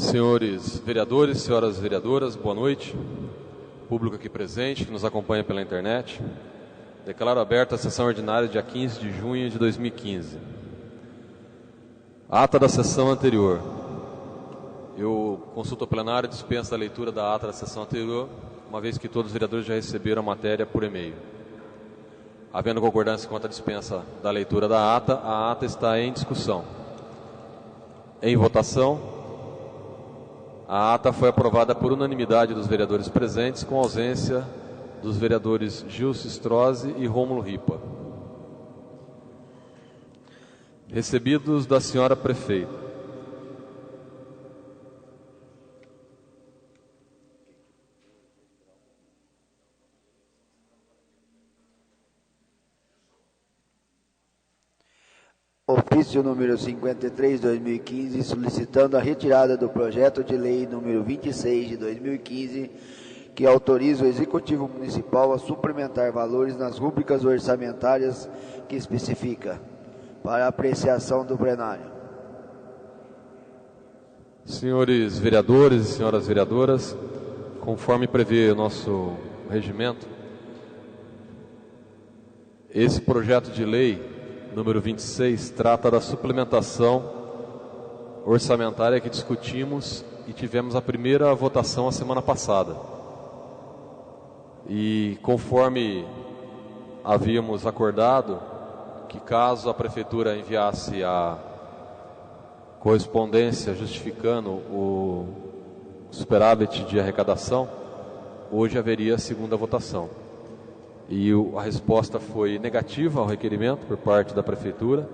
Senhores vereadores, senhoras vereadoras, boa noite. Público aqui presente, que nos acompanha pela internet. Declaro aberta a sessão ordinária dia 15 de junho de 2015. Ata da sessão anterior. Eu consulto o plenário e dispenso a leitura da ata da sessão anterior, uma vez que todos os vereadores já receberam a matéria por e-mail. Havendo concordância quanto à dispensa da leitura da ata, a ata está em discussão. Em votação, a ata foi aprovada por unanimidade dos vereadores presentes, com ausência dos vereadores Gilson Strozzi e Rômulo Ripa. Recebidos da senhora prefeita. Ofício número 53/2015, solicitando a retirada do projeto de lei número 26 de 2015, que autoriza o Executivo Municipal a suplementar valores nas rúbricas orçamentárias que especifica, para apreciação do plenário. Senhores vereadores e senhoras vereadoras, conforme prevê o nosso regimento, esse projeto de lei número 26 trata da suplementação orçamentária que discutimos e tivemos a primeira votação a semana passada. E conforme havíamos acordado, que caso a Prefeitura enviasse a correspondência justificando o superávit de arrecadação, hoje haveria a segunda votação. E a resposta foi negativa ao requerimento por parte da Prefeitura,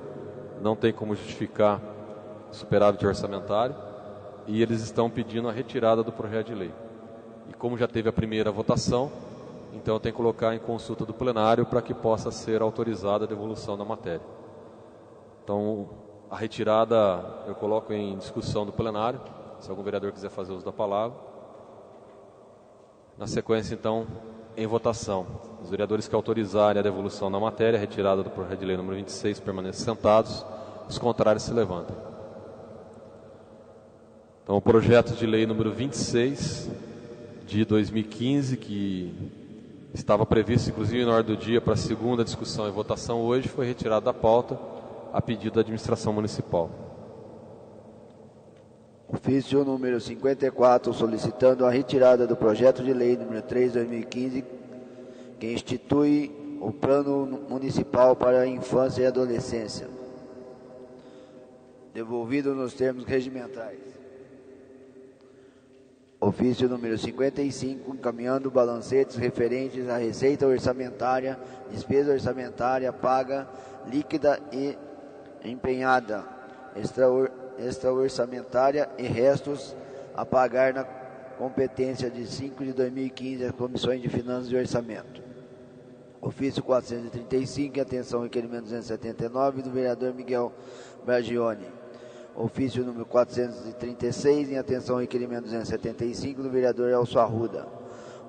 não tem como justificar superávit orçamentário, e eles estão pedindo a retirada do projeto de lei. E como já teve a primeira votação, então tem que colocar em consulta do plenário para que possa ser autorizada a devolução da matéria. Então, a retirada eu coloco em discussão do plenário, se algum vereador quiser fazer uso da palavra. Na sequência, então, em votação. Os vereadores que autorizarem a devolução da matéria, retirada do projeto de lei número 26, permaneçam sentados. Os contrários se levantem. Então, o projeto de lei número 26 de 2015, que estava previsto, inclusive, na ordem do dia para a segunda discussão e votação hoje, foi retirado da pauta a pedido da administração municipal. Ofício número 54, solicitando a retirada do projeto de lei número 3/2015, que institui o Plano Municipal para a Infância e Adolescência, devolvido nos termos regimentais. Ofício número 55, encaminhando balancetes referentes à receita orçamentária, despesa orçamentária paga, líquida e empenhada, extra-orçamentária e restos a pagar na competência de 5 de 2015 às Comissões de Finanças e Orçamento. Ofício 435, em atenção ao requerimento 279 do vereador Miguel Bragioni. Ofício número 436, em atenção ao requerimento 275 do vereador Elcio Arruda.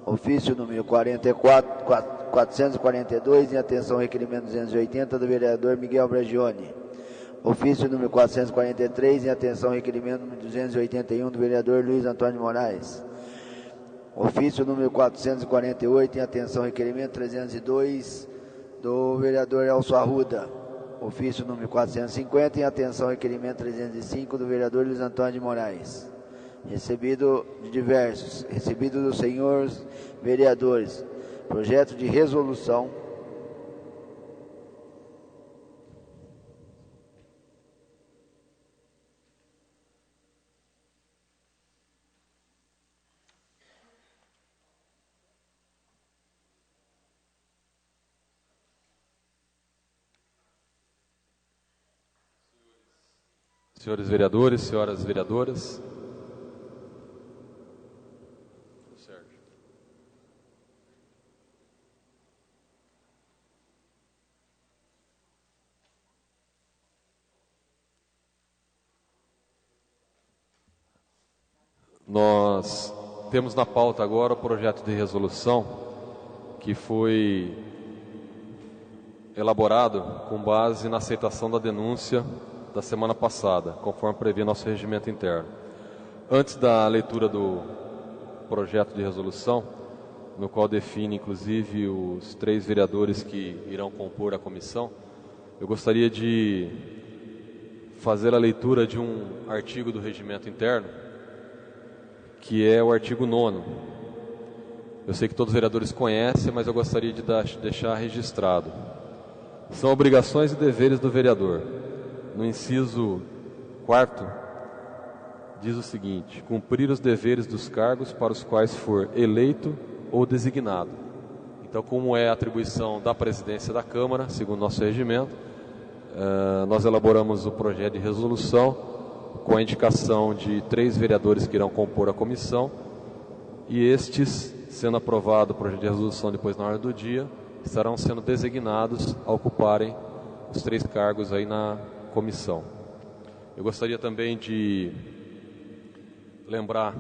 Ofício número 442, em atenção ao requerimento 280 do vereador Miguel Bragioni. Ofício número 443, em atenção ao requerimento número 281 do vereador Luiz Antônio Moraes. Ofício número 448, em atenção ao requerimento 302 do vereador Elcio Arruda. Ofício número 450, em atenção ao requerimento 305 do vereador Luiz Antônio de Moraes. Recebido de diversos, recebido dos senhores vereadores, projeto de resolução Senhores vereadores, senhoras vereadoras. Sérgio. Nós temos na pauta agora o projeto de resolução que foi elaborado com base na aceitação da denúncia da semana passada, conforme prevê nosso regimento interno. Antes da leitura do projeto de resolução, no qual define inclusive os 3 vereadores que irão compor a comissão, eu gostaria de fazer a leitura de um artigo do regimento interno, que é o artigo 9º. Eu sei que todos os vereadores conhecem, mas eu gostaria de deixar registrado. São obrigações e deveres do vereador. No inciso 4º, diz o seguinte: cumprir os deveres dos cargos para os quais for eleito ou designado. Então, como é a atribuição da presidência da Câmara, segundo nosso regimento, nós elaboramos o projeto de resolução com a indicação de 3 vereadores que irão compor a comissão, e estes, sendo aprovado o projeto de resolução depois na ordem do dia, estarão sendo designados a ocuparem os 3 cargos aí na comissão. Eu gostaria também de lembrar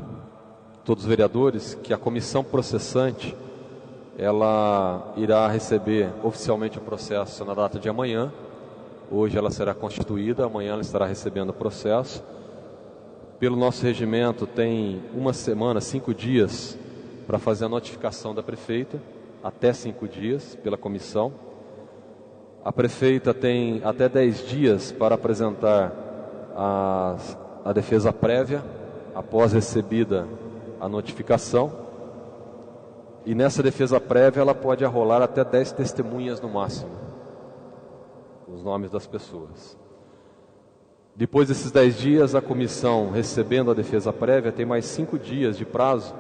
todos os vereadores que a comissão processante, ela irá receber oficialmente o processo na data de amanhã. Hoje ela será constituída, amanhã ela estará recebendo o processo. Pelo nosso regimento, tem 1 semana, 5 dias, para fazer a notificação da prefeita, até 5 dias pela comissão. A prefeita tem até 10 dias para apresentar a defesa prévia, após recebida a notificação. E nessa defesa prévia ela pode arrolar até 10 testemunhas no máximo, os nomes das pessoas. Depois desses 10 dias, a comissão, recebendo a defesa prévia, tem mais 5 dias de prazo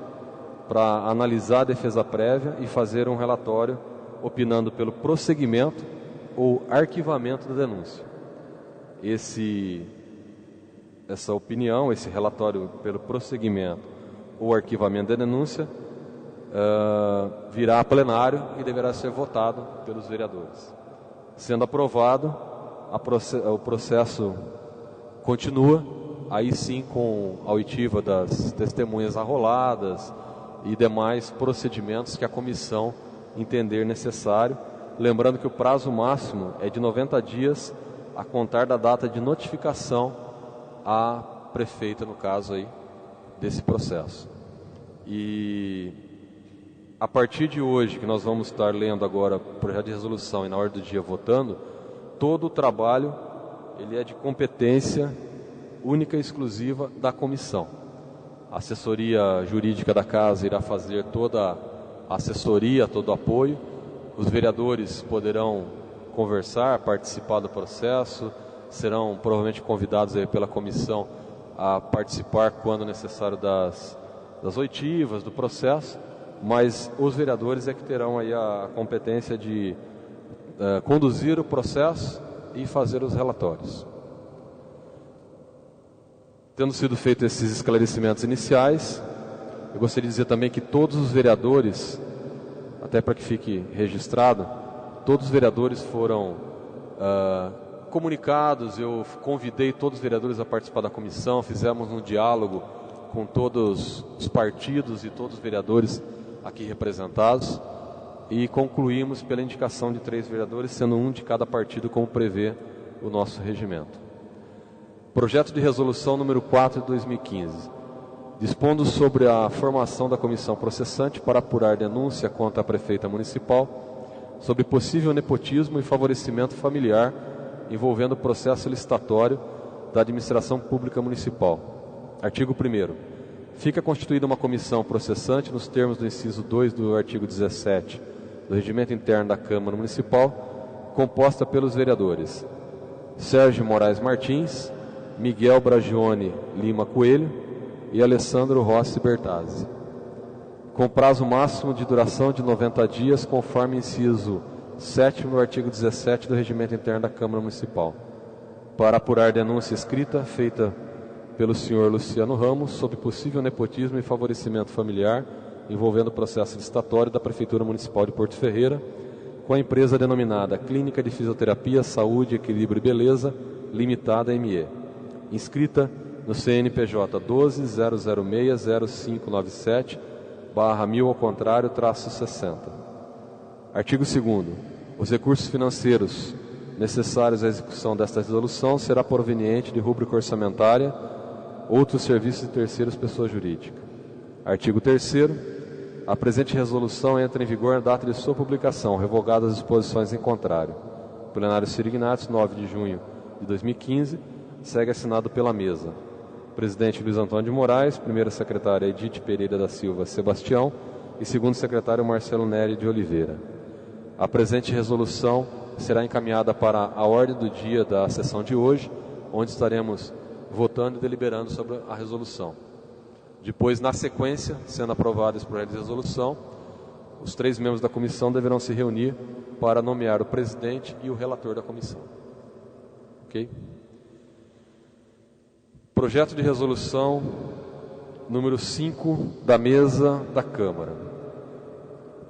para analisar a defesa prévia e fazer um relatório opinando pelo prosseguimento ou arquivamento da denúncia. Essa opinião, esse relatório pelo prosseguimento ou arquivamento da denúncia virá a plenário e deverá ser votado pelos vereadores. Sendo aprovado, o processo continua, aí sim com a oitiva das testemunhas arroladas e demais procedimentos que a comissão entender necessário. Lembrando que o prazo máximo é de 90 dias a contar da data de notificação à prefeita, no caso aí, desse processo. E a partir de hoje, que nós vamos estar lendo agora o projeto de resolução e na ordem do dia votando, todo o trabalho ele é de competência única e exclusiva da comissão. A assessoria jurídica da casa irá fazer toda a assessoria, todo o apoio. Os vereadores poderão conversar, participar do processo, serão provavelmente convidados aí pela comissão a participar quando necessário das oitivas, do processo, mas os vereadores é que terão aí a competência de conduzir o processo e fazer os relatórios. Tendo sido feitos esses esclarecimentos iniciais, eu gostaria de dizer também que todos os vereadores, até para que fique registrado, todos os vereadores foram comunicados. Eu convidei todos os vereadores a participar da comissão, fizemos um diálogo com todos os partidos e todos os vereadores aqui representados e concluímos pela indicação de 3 vereadores, sendo um de cada partido, como prevê o nosso regimento. Projeto de resolução número 4 de 2015, dispondo sobre a formação da comissão processante para apurar denúncia contra a prefeita municipal sobre possível nepotismo e favorecimento familiar envolvendo o processo licitatório da administração pública municipal. Artigo 1º. Fica constituída uma comissão processante nos termos do inciso 2 do artigo 17 do Regimento Interno da Câmara Municipal, composta pelos vereadores Sérgio Moraes Martins, Miguel Bragione Lima Coelho e Alessandro Rossi Bertazzi, com prazo máximo de duração de 90 dias, conforme inciso 7º do artigo 17 do Regimento Interno da Câmara Municipal, para apurar denúncia escrita feita pelo senhor Luciano Ramos sobre possível nepotismo e favorecimento familiar envolvendo o processo licitatório da Prefeitura Municipal de Porto Ferreira com a empresa denominada Clínica de Fisioterapia, Saúde, Equilíbrio e Beleza Limitada ME, inscrita no CNPJ 12.006.0597/1000 ao contrário, -60. Artigo 2º. Os recursos financeiros necessários à execução desta resolução será proveniente de rúbrica orçamentária outros serviços e terceiros pessoa jurídica. Artigo 3º. A presente resolução entra em vigor na data de sua publicação, revogadas as disposições em contrário. Plenário Sirignatis, 9 de junho de 2015, segue assinado pela mesa. Presidente Luiz Antônio de Moraes, primeira secretária Edith Pereira da Silva Sebastião e segundo secretário Marcelo Nery de Oliveira. A presente resolução será encaminhada para a ordem do dia da sessão de hoje, onde estaremos votando e deliberando sobre a resolução. Depois, na sequência, sendo aprovado esse projeto de resolução, os 3 membros da comissão deverão se reunir para nomear o presidente e o relator da comissão. Ok? Projeto de resolução número 5 da mesa da Câmara.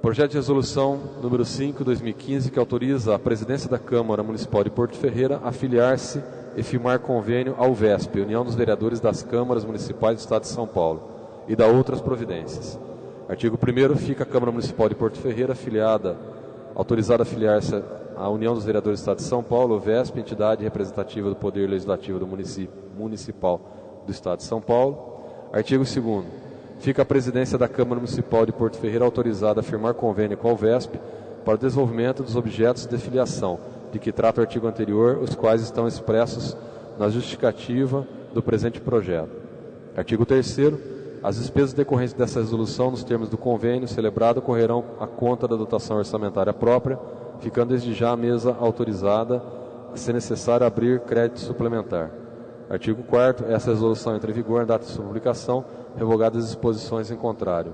Projeto de resolução número 5, 2015, que autoriza a presidência da Câmara Municipal de Porto Ferreira a filiar-se e firmar convênio ao VESP, União dos Vereadores das Câmaras Municipais do Estado de São Paulo, e da outras providências. Artigo 1º. Fica a Câmara Municipal de Porto Ferreira autorizada a filiar-se à União dos Vereadores do Estado de São Paulo, o VESP, entidade representativa do Poder Legislativo do Município Municipal do Estado de São Paulo. Artigo 2º. Fica a presidência da Câmara Municipal de Porto Ferreira autorizada a firmar convênio com o VESP para o desenvolvimento dos objetos de filiação, de que trata o artigo anterior, os quais estão expressos na justificativa do presente projeto. Artigo 3º. As despesas decorrentes dessa resolução, nos termos do convênio celebrado, correrão à conta da dotação orçamentária própria, ficando desde já a mesa autorizada, se necessário, abrir crédito suplementar. Artigo 4º. Essa resolução entra em vigor na data de sua publicação, revogadas as disposições em contrário.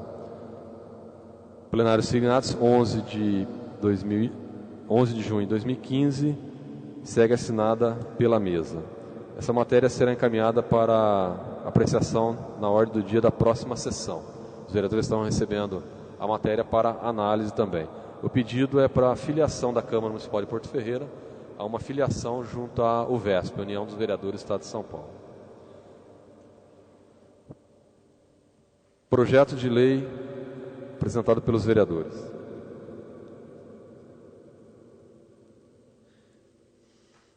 Plenário Sirignatis, 11 de junho de 2015, segue assinada pela mesa. Essa matéria será encaminhada para apreciação na ordem do dia da próxima sessão. Os vereadores estão recebendo a matéria para análise também. O pedido é para a filiação da Câmara Municipal de Porto Ferreira a uma filiação junto à UVESP, União dos Vereadores do Estado de São Paulo. Projeto de lei apresentado pelos vereadores.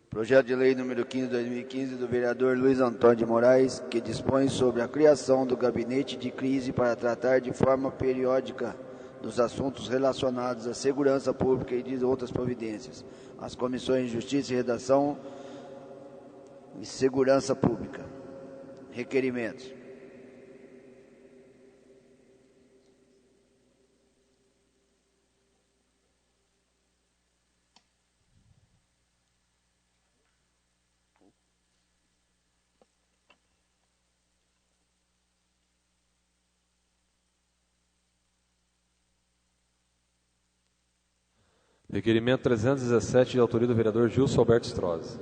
Projeto de lei número 15 de 2015 do vereador Luiz Antônio de Moraes, que dispõe sobre a criação do gabinete de crise para tratar de forma periódica dos assuntos relacionados à segurança pública e de outras providências, as comissões de Justiça e Redação e Segurança Pública. Requerimentos. Requerimento 317, de autoria do vereador Gilson Alberto Strozzi.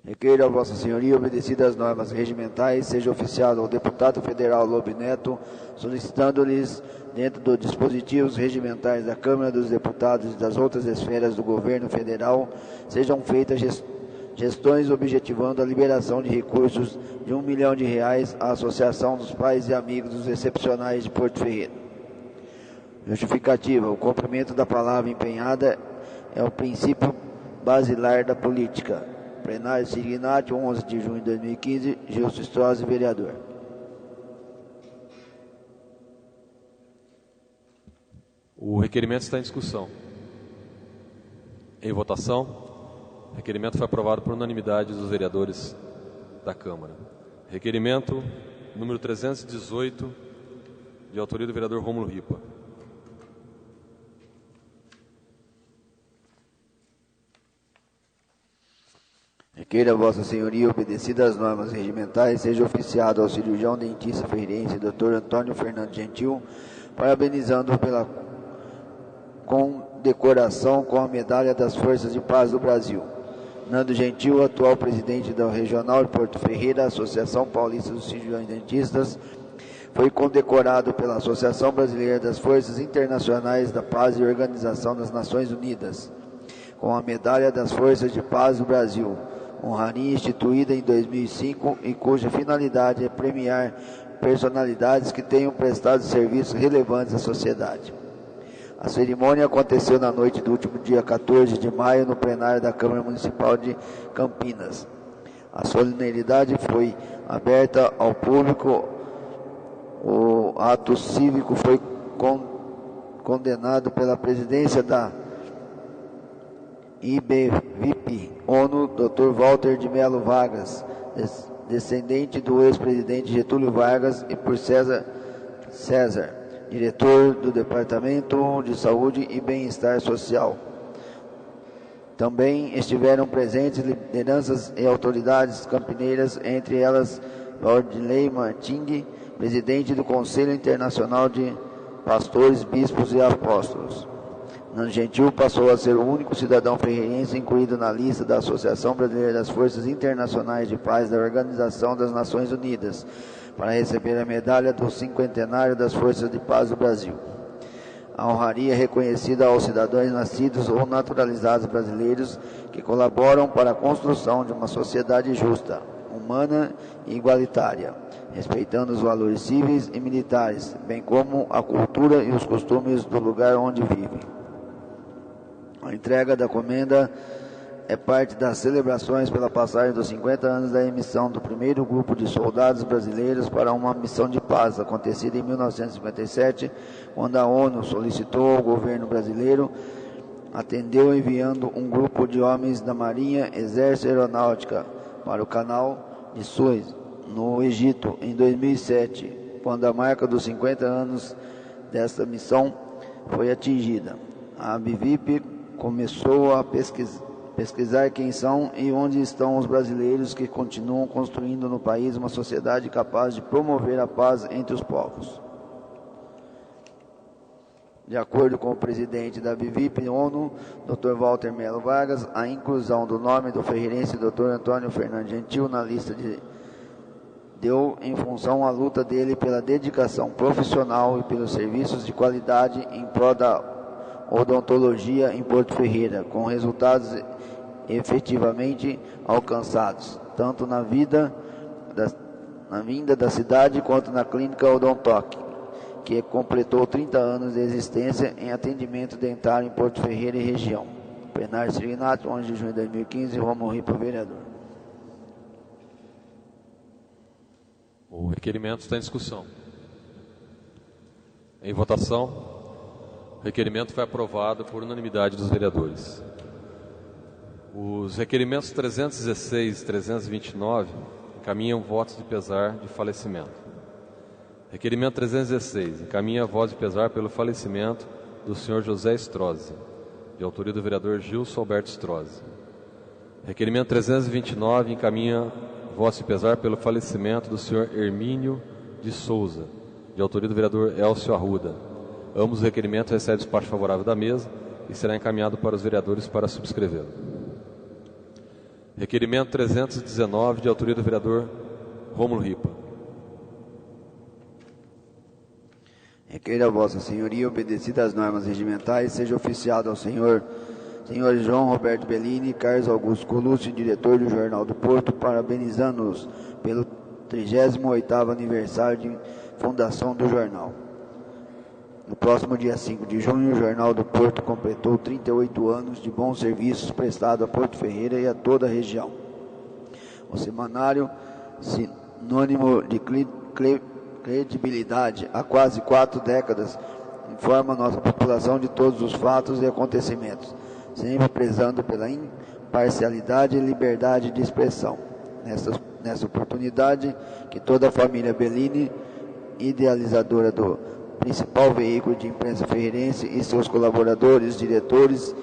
Requeiro a Vossa Senhoria, obedecidas as normas regimentais, seja oficiado ao deputado federal Lobe Neto, solicitando-lhes, dentro dos dispositivos regimentais da Câmara dos Deputados e das outras esferas do governo federal, sejam feitas gestões objetivando a liberação de recursos de R$1 milhão à Associação dos Pais e Amigos dos Excepcionais de Porto Ferreira. Justificativa. O cumprimento da palavra empenhada é o princípio basilar da política. Plenário Sirignatis, 11 de junho de 2015, Gilson Strozzi, vereador. O requerimento está em discussão. Em votação, o requerimento foi aprovado por unanimidade dos vereadores da Câmara. Requerimento número 318, de autoria do vereador Rômulo Ripa. Requeira a Vossa Senhoria, obedecidas as normas regimentais, seja oficiado ao cirurgião dentista ferreirense Dr. Antônio Fernando Gentil, parabenizando pela condecoração com a Medalha das Forças de Paz do Brasil. Nando Gentil, atual presidente da Regional de Porto Ferreira, Associação Paulista dos Cirurgiões Dentistas, foi condecorado pela Associação Brasileira das Forças Internacionais da Paz e Organização das Nações Unidas, com a Medalha das Forças de Paz do Brasil, honraria instituída em 2005 e cuja finalidade é premiar personalidades que tenham prestado serviços relevantes à sociedade. A cerimônia aconteceu na noite do último dia 14 de maio no plenário da Câmara Municipal de Campinas. A solenidade foi aberta ao público. O ato cívico foi condenado pela presidência da IBVIP ONU, Dr. Walter de Melo Vargas, descendente do ex-presidente Getúlio Vargas, e por César, diretor do Departamento de Saúde e Bem-Estar Social. Também estiveram presentes lideranças e autoridades campineiras, entre elas Valdilei Marting, presidente do Conselho Internacional de Pastores, Bispos e Apóstolos. Nando Gentil passou a ser o único cidadão ferreirense incluído na lista da Associação Brasileira das Forças Internacionais de Paz da Organização das Nações Unidas, para receber a medalha do cinquentenário das Forças de Paz do Brasil. A honraria é reconhecida aos cidadãos nascidos ou naturalizados brasileiros que colaboram para a construção de uma sociedade justa, humana e igualitária, respeitando os valores civis e militares, bem como a cultura e os costumes do lugar onde vivem. A entrega da comenda é parte das celebrações pela passagem dos 50 anos da emissão do primeiro grupo de soldados brasileiros para uma missão de paz, acontecida em 1957, quando a ONU solicitou ao governo brasileiro, atendeu enviando um grupo de homens da Marinha, Exército e Aeronáutica para o Canal de Suez, no Egito, em 2007, quando a marca dos 50 anos desta missão foi atingida. A ABVIP começou a pesquisar quem são e onde estão os brasileiros que continuam construindo no país uma sociedade capaz de promover a paz entre os povos. De acordo com o presidente da ABVIP ONU, Dr. Walter Melo Vargas, a inclusão do nome do ferreirense Dr. Antônio Fernando Gentil na lista deu em função à luta dele pela dedicação profissional e pelos serviços de qualidade em prol da odontologia em Porto Ferreira, com resultados efetivamente alcançados, tanto na vinda da cidade quanto na clínica Odontoc, que completou 30 anos de existência em atendimento dentário em Porto Ferreira e região. Plenário Sirignato, 11 de junho de 2015, Romulo Ripa, vereador. O requerimento está em discussão. Em votação. O requerimento foi aprovado por unanimidade dos vereadores. Os requerimentos 316 e 329 encaminham votos de pesar de falecimento. Requerimento 316 encaminha votos de pesar pelo falecimento do senhor José Strozzi, de autoria do vereador Gilson Alberto Strozzi. Requerimento 329 encaminha votos de pesar pelo falecimento do senhor Hermínio de Souza, de autoria do vereador Elcio Arruda. Ambos os requerimentos recebem despacho favorável da mesa e será encaminhado para os vereadores para subscrevê-lo. Requerimento 319, de autoria do vereador Rômulo Ripa. Requeira a Vossa Senhoria, obedecida às normas regimentais, seja oficiado ao senhor João Roberto Bellini, Carlos Augusto Colucci, diretor do Jornal do Porto, parabenizando-os pelo 38º aniversário de fundação do jornal. No próximo dia 5 de junho, o Jornal do Porto completou 38 anos de bons serviços prestados a Porto Ferreira e a toda a região. O semanário, sinônimo de credibilidade há quase 4 décadas, informa a nossa população de todos os fatos e acontecimentos, sempre prezando pela imparcialidade e liberdade de expressão. Nessa oportunidade, que toda a família Bellini, idealizadora do principal veículo de imprensa ferreirense, e seus colaboradores, diretores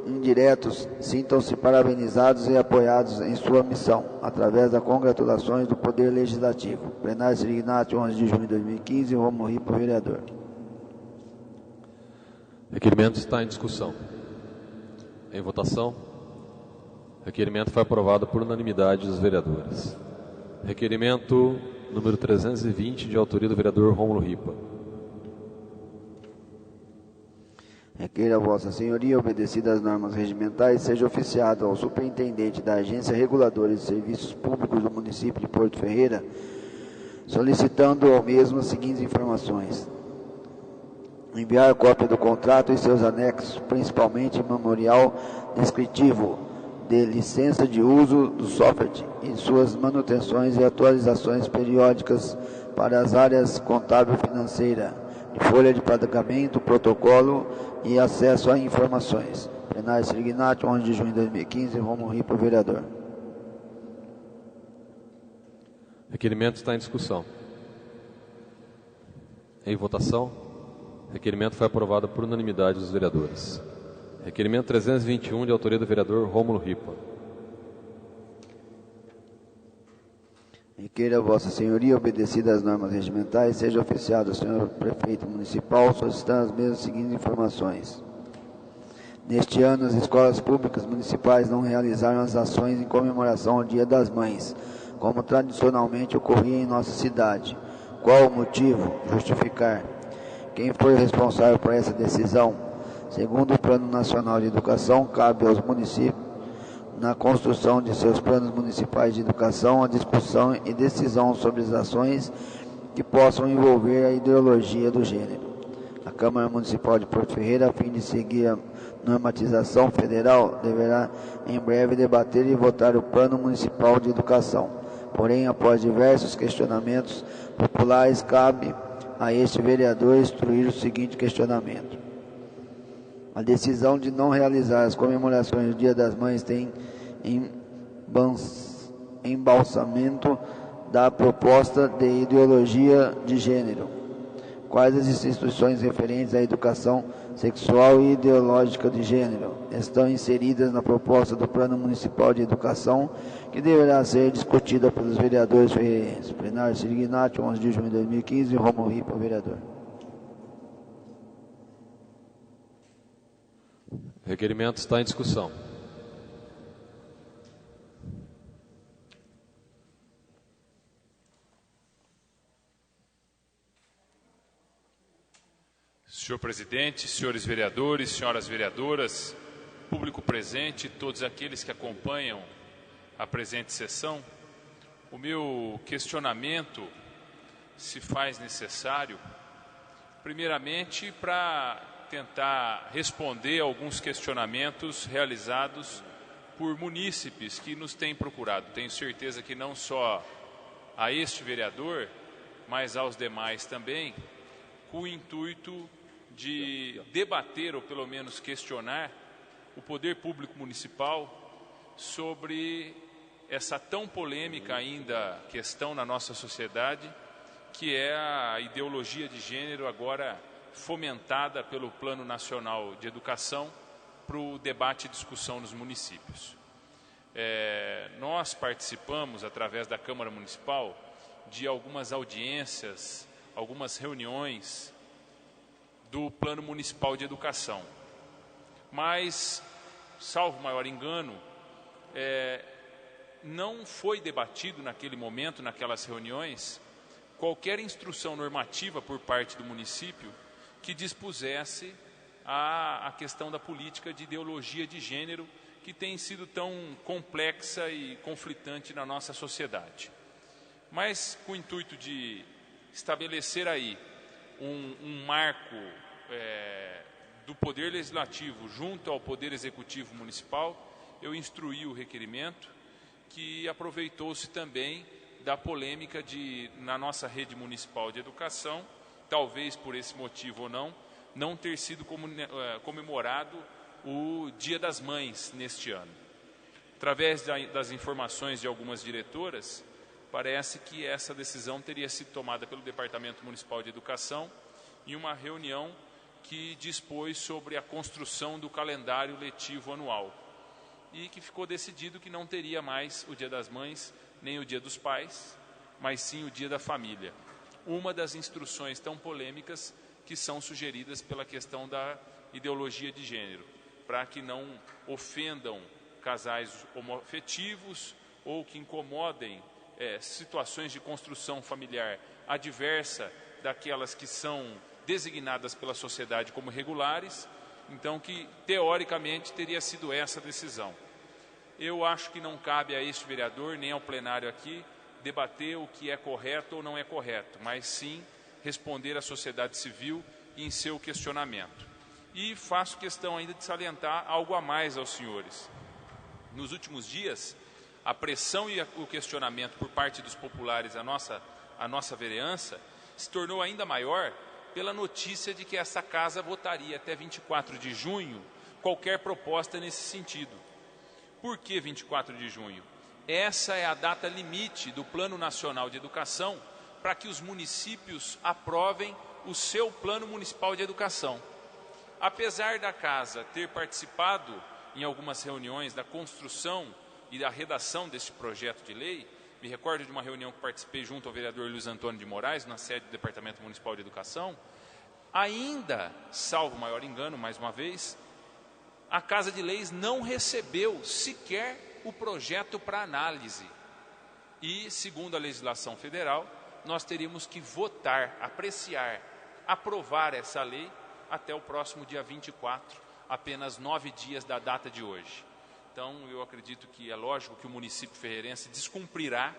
indiretos, sintam-se parabenizados e apoiados em sua missão, através das congratulações do Poder Legislativo. Plenário Sirignato, 11 de junho de 2015, Romulo Ripa, vereador. O requerimento está em discussão. Em votação. O requerimento foi aprovado por unanimidade dos vereadores. Requerimento número 320, de autoria do vereador Rômulo Ripa. Requeira a Vossa Senhoria, obedecida às normas regimentais, seja oficiado ao superintendente da Agência Reguladora de Serviços Públicos do município de Porto Ferreira, solicitando ao mesmo as seguintes informações. enviar cópia do contrato e seus anexos, principalmente memorial descritivo de licença de uso do software e suas manutenções e atualizações periódicas para as áreas contábil financeira, de folha de pagamento, protocolo e acesso a informações. Plenário Sirignati, 11 de junho de 2015, Romulo Ripa, vereador. Requerimento está em discussão. Em votação, requerimento foi aprovado por unanimidade dos vereadores. Requerimento 321, de autoria do vereador Rômulo Ripa. Requeira Vossa Senhoria, obedecida às normas regimentais, seja oficiado ao senhor prefeito municipal, solicitando as mesmas seguintes informações. Neste ano, as escolas públicas municipais não realizaram as ações em comemoração ao Dia das Mães, como tradicionalmente ocorria em nossa cidade. Qual o motivo? Justificar. Quem foi o responsável por essa decisão? Segundo o Plano Nacional de Educação, cabe aos municípios, na construção de seus planos municipais de educação, a discussão e decisão sobre as ações que possam envolver a ideologia do gênero. A Câmara Municipal de Porto Ferreira, a fim de seguir a normatização federal, deverá em breve debater e votar o Plano Municipal de Educação. Porém, após diversos questionamentos populares, cabe a este vereador instruir o seguinte questionamento. A decisão de não realizar as comemorações do Dia das Mães tem embalsamento da proposta de ideologia de gênero. Quais as instituições referentes à educação sexual e ideológica de gênero estão inseridas na proposta do Plano Municipal de Educação, que deverá ser discutida pelos vereadores ferreirenses? Plenário Sirignati, 11 de junho de 2015, Romulo Ripa, vereador. Requerimento está em discussão. Senhor presidente, senhores vereadores, senhoras vereadoras, público presente, todos aqueles que acompanham a presente sessão, o meu questionamento se faz necessário, primeiramente, para tentar responder alguns questionamentos realizados por munícipes que nos têm procurado. Tenho certeza que não só a este vereador, mas aos demais também, com o intuito de debater ou pelo menos questionar o poder público municipal sobre essa tão polêmica ainda questão na nossa sociedade, que é a ideologia de gênero agora fomentada pelo Plano Nacional de Educação para o debate e discussão nos municípios. Nós participamos, através da Câmara Municipal, de algumas audiências, algumas reuniões do Plano Municipal de Educação. Mas, salvo maior engano, não foi debatido naquele momento, naquelas reuniões, qualquer instrução normativa por parte do município que dispusesse a questão da política de ideologia de gênero, que tem sido tão complexa e conflitante na nossa sociedade. Mas com o intuito de estabelecer aí um marco do Poder Legislativo junto ao Poder Executivo Municipal, eu instruí o requerimento, que aproveitou-se também da polêmica na nossa rede municipal de educação, talvez por esse motivo ou não ter sido comemorado o Dia das Mães neste ano. Através das informações de algumas diretoras, parece que essa decisão teria sido tomada pelo Departamento Municipal de Educação em uma reunião que dispôs sobre a construção do calendário letivo anual e que ficou decidido que não teria mais o Dia das Mães nem o Dia dos Pais, mas sim o Dia da Família. Uma das instruções tão polêmicas que são sugeridas pela questão da ideologia de gênero, para que não ofendam casais homoafetivos ou que incomodem situações de construção familiar adversa daquelas que são designadas pela sociedade como regulares, então que teoricamente teria sido essa a decisão. Eu acho que não cabe a este vereador, nem ao plenário aqui, debater o que é correto ou não é correto, mas sim responder à sociedade civil em seu questionamento. E faço questão ainda de salientar algo a mais aos senhores. Nos últimos dias, a pressão e o questionamento por parte dos populares à nossa vereança se tornou ainda maior pela notícia de que essa casa votaria até 24 de junho qualquer proposta nesse sentido. Por que 24 de junho? Essa é a data limite do Plano Nacional de Educação para que os municípios aprovem o seu Plano Municipal de Educação. Apesar da casa ter participado em algumas reuniões da construção e da redação deste projeto de lei, me recordo de uma reunião que participei junto ao vereador Luiz Antônio de Moraes, na sede do Departamento Municipal de Educação, ainda, salvo maior engano, mais uma vez, a Casa de Leis não recebeu sequer o projeto para análise. E, segundo a legislação federal, nós teríamos que votar, apreciar, aprovar essa lei até o próximo dia 24, apenas 9 dias da data de hoje. Então, eu acredito que é lógico que o município ferreirense descumprirá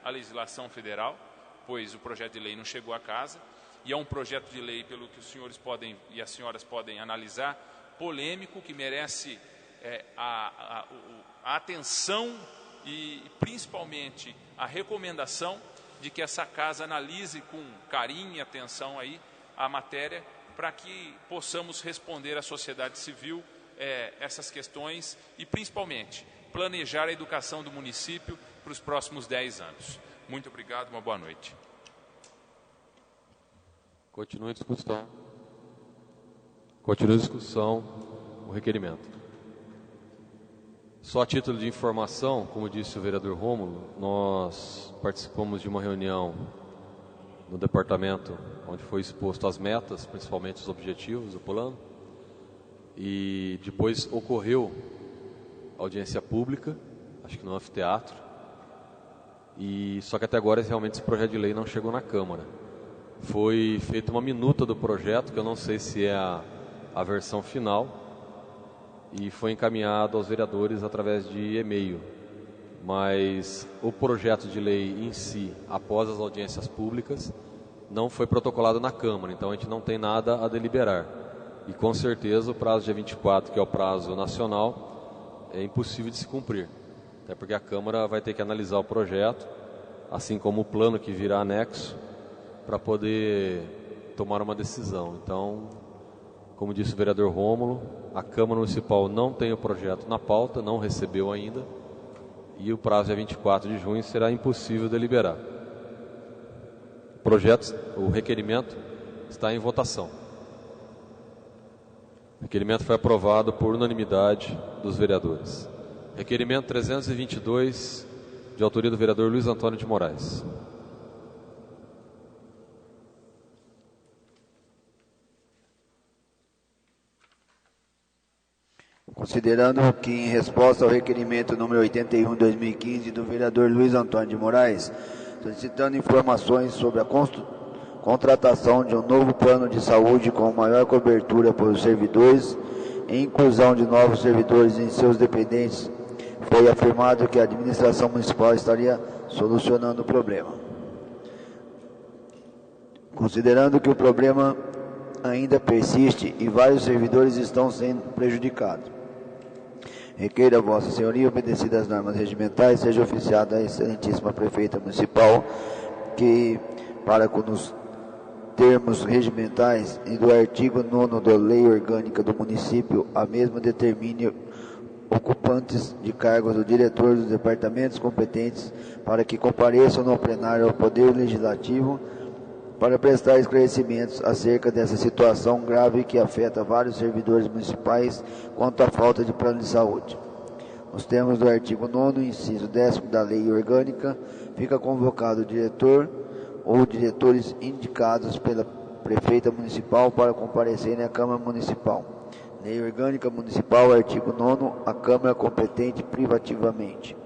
a legislação federal, pois o projeto de lei não chegou à casa, e é um projeto de lei, pelo que os senhores podem e as senhoras podem analisar, polêmico, que merece a atenção e principalmente a recomendação de que essa casa analise com carinho e atenção aí a matéria, para que possamos responder à sociedade civil essas questões e, principalmente, planejar a educação do município para os próximos 10 anos. Muito obrigado, uma boa noite. Continua a discussão. Continua a discussão, o requerimento. Só a título de informação, como disse o vereador Rômulo, nós participamos de uma reunião no departamento onde foi exposto as metas, principalmente os objetivos do plano, e depois ocorreu audiência pública, acho que no anfiteatro, e só que até agora realmente esse projeto de lei não chegou na Câmara. Foi feita uma minuta do projeto, que eu não sei se é a versão final, e foi encaminhado aos vereadores através de e-mail. Mas o projeto de lei em si, após as audiências públicas, não foi protocolado na Câmara, então a gente não tem nada a deliberar. E com certeza o prazo dia 24, que é o prazo nacional, é impossível de se cumprir. Até porque a Câmara vai ter que analisar o projeto, assim como o plano que virá anexo, para poder tomar uma decisão. Então, como disse o vereador Rômulo, a Câmara Municipal não tem o projeto na pauta, não recebeu ainda, e o prazo é 24 de junho, será impossível deliberar. O requerimento está em votação. O requerimento foi aprovado por unanimidade dos vereadores. Requerimento 322, de autoria do vereador Luiz Antônio de Moraes. Considerando que, em resposta ao requerimento número 81/2015 do vereador Luiz Antônio de Moraes, solicitando informações sobre a contratação de um novo plano de saúde com maior cobertura para os servidores e inclusão de novos servidores em seus dependentes, foi afirmado que a administração municipal estaria solucionando o problema. Considerando que o problema ainda persiste e vários servidores estão sendo prejudicados, requeira a Vossa Senhoria, obedecidas as normas regimentais, seja oficiada a excelentíssima prefeita municipal, que, para com os termos regimentais e do artigo 9º da Lei Orgânica do Município, a mesma determine ocupantes de cargos do diretor dos departamentos competentes para que compareçam no plenário ao Poder Legislativo para prestar esclarecimentos acerca dessa situação grave que afeta vários servidores municipais quanto à falta de plano de saúde. Nos termos do artigo 9º, inciso 10º da Lei Orgânica, fica convocado o diretor ou diretores indicados pela prefeita municipal para comparecerem à Câmara Municipal. Lei Orgânica Municipal, artigo 9º, a Câmara competente privativamente.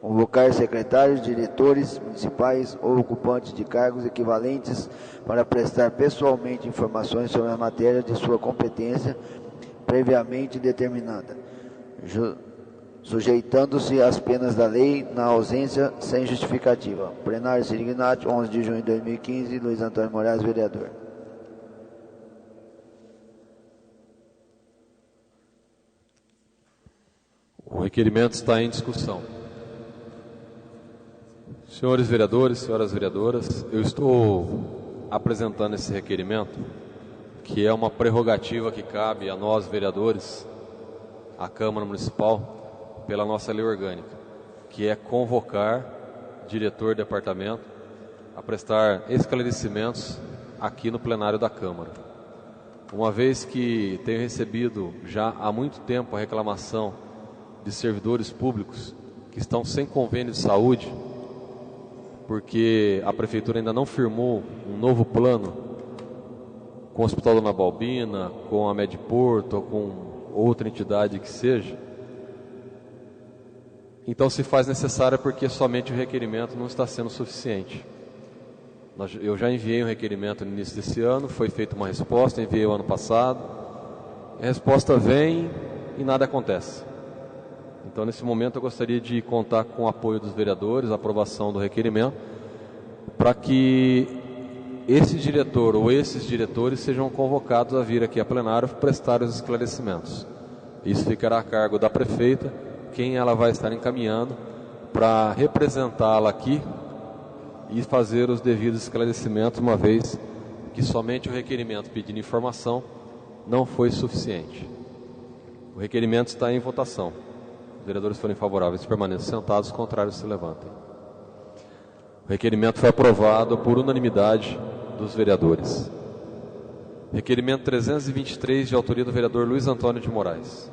Convocar secretários, diretores municipais ou ocupantes de cargos equivalentes para prestar pessoalmente informações sobre a matéria de sua competência previamente determinada, sujeitando-se às penas da lei na ausência sem justificativa. Plenário Sirignati, 11 de junho de 2015, Luiz Antônio Moraes, vereador. O requerimento está em discussão. Senhores vereadores, senhoras vereadoras, eu estou apresentando esse requerimento, que é uma prerrogativa que cabe a nós vereadores, à Câmara Municipal, pela nossa lei orgânica, que é convocar diretor de departamento a prestar esclarecimentos aqui no plenário da Câmara. Uma vez que tenho recebido já há muito tempo a reclamação de servidores públicos que estão sem convênio de saúde, porque a Prefeitura ainda não firmou um novo plano com o Hospital Dona Balbina, com a Mediporto ou com outra entidade que seja, então se faz necessário porque somente o requerimento não está sendo suficiente. Eu já enviei um requerimento no início desse ano, foi feita uma resposta, enviei o ano passado, a resposta vem e nada acontece. Então, nesse momento, eu gostaria de contar com o apoio dos vereadores, a aprovação do requerimento, para que esse diretor ou esses diretores sejam convocados a vir aqui a plenário prestar os esclarecimentos. Isso ficará a cargo da prefeita, quem ela vai estar encaminhando para representá-la aqui e fazer os devidos esclarecimentos, uma vez que somente o requerimento pedindo informação não foi suficiente. O requerimento está em votação. Os vereadores forem favoráveis, permaneçam sentados, os contrários se levantem. O requerimento foi aprovado por unanimidade dos vereadores. Requerimento 323, de autoria do vereador Luiz Antônio de Moraes.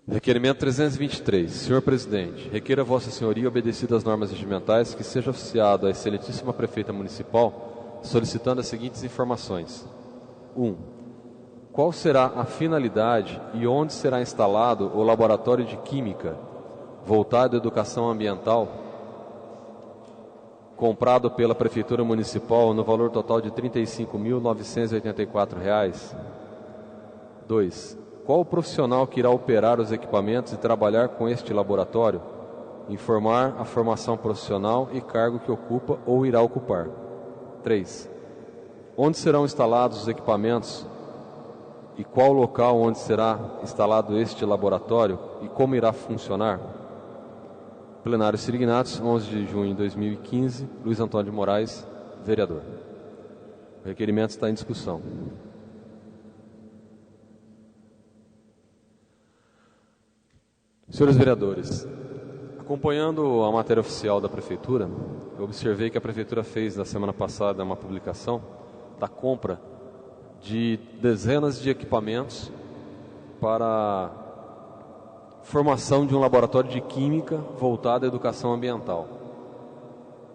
Requerimento 323. Senhor Presidente, requeira Vossa Senhoria, obedecido às normas regimentais, que seja oficiado à excelentíssima Prefeita Municipal, solicitando as seguintes informações. 1. Qual será a finalidade e onde será instalado o Laboratório de Química voltado à educação ambiental, comprado pela Prefeitura Municipal no valor total de R$ 35.984? 2. Qual o profissional que irá operar os equipamentos e trabalhar com este laboratório? Informar a formação profissional e cargo que ocupa ou irá ocupar. 3. Onde serão instalados os equipamentos e qual o local onde será instalado este laboratório e como irá funcionar? Plenário Sirignatos, 11 de junho de 2015, Luiz Antônio de Moraes, vereador. O requerimento está em discussão. Senhores vereadores, acompanhando a matéria oficial da Prefeitura, eu observei que a Prefeitura fez na semana passada uma publicação da compra de dezenas de equipamentos para formação de um laboratório de química voltado à educação ambiental.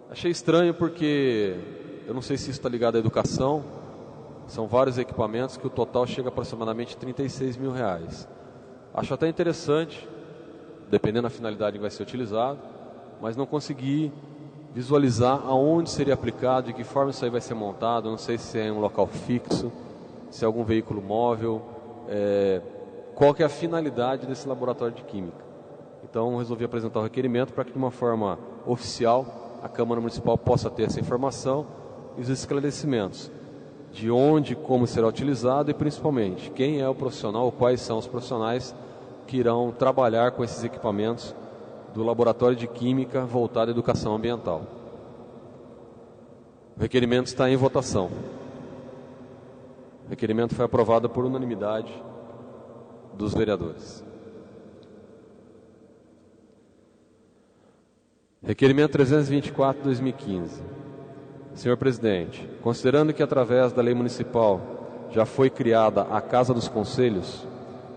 Achei estranho porque eu não sei se isso está ligado à educação, são vários equipamentos que o total chega a aproximadamente R$ 36 mil. Acho até interessante, dependendo da finalidade que vai ser utilizado, mas não consegui visualizar aonde seria aplicado, de que forma isso aí vai ser montado, não sei se é em um local fixo, se é algum veículo móvel, qual que é a finalidade desse laboratório de química. Então resolvi apresentar o requerimento para que de uma forma oficial a Câmara Municipal possa ter essa informação e os esclarecimentos de onde e como será utilizado e principalmente quem é o profissional ou quais são os profissionais que irão trabalhar com esses equipamentos do Laboratório de Química voltado à educação ambiental. O requerimento está em votação. O requerimento foi aprovado por unanimidade dos vereadores. Requerimento 324 de 2015. Senhor Presidente, considerando que através da lei municipal já foi criada a Casa dos Conselhos,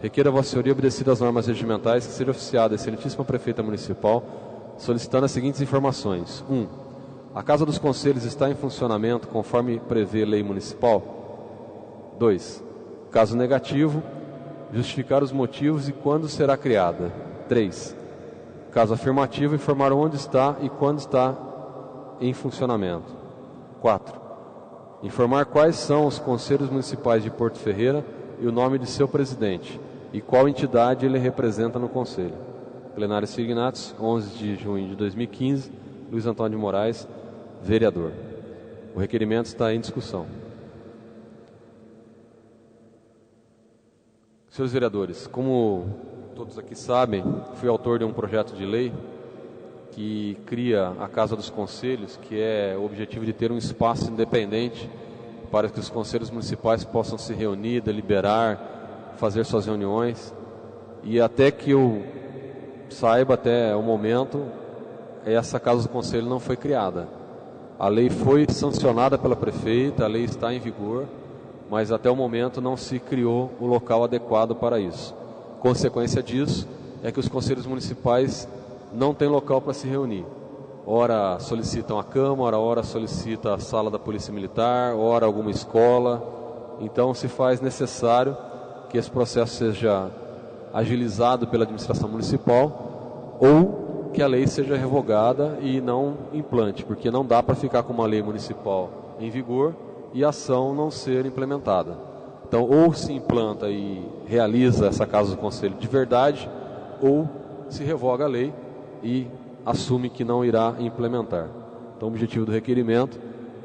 requeira Vossa Senhoria, obedecida às normas regimentais, que seja oficiada a excelentíssima Prefeita Municipal, solicitando as seguintes informações. 1. A Casa dos Conselhos está em funcionamento conforme prevê lei municipal? 2. Caso negativo, justificar os motivos e quando será criada. 3. Caso afirmativo, informar onde está e quando está em funcionamento. 4. Informar quais são os conselhos municipais de Porto Ferreira e o nome de seu presidente e qual entidade ele representa no conselho. Plenário Sirignatos, 11 de junho de 2015, Luiz Antônio de Moraes, vereador. O requerimento está em discussão. Senhores vereadores, como todos aqui sabem, fui autor de um projeto de lei que cria a Casa dos Conselhos, que é o objetivo de ter um espaço independente para que os conselhos municipais possam se reunir, deliberar, fazer suas reuniões. E até que eu saiba, até o momento, essa Casa do Conselho não foi criada. A lei foi sancionada pela prefeita, a lei está em vigor, mas até o momento não se criou o local adequado para isso. Consequência disso é que os conselhos municipais não têm local para se reunir. Ora solicitam a Câmara, ora solicita a sala da Polícia Militar, ora alguma escola. Então se faz necessário que esse processo seja agilizado pela administração municipal ou que a lei seja revogada e não implante, porque não dá para ficar com uma lei municipal em vigor e a ação não ser implementada. Então, ou se implanta e realiza essa Casa do Conselho de verdade, ou se revoga a lei e assume que não irá implementar. Então, o objetivo do requerimento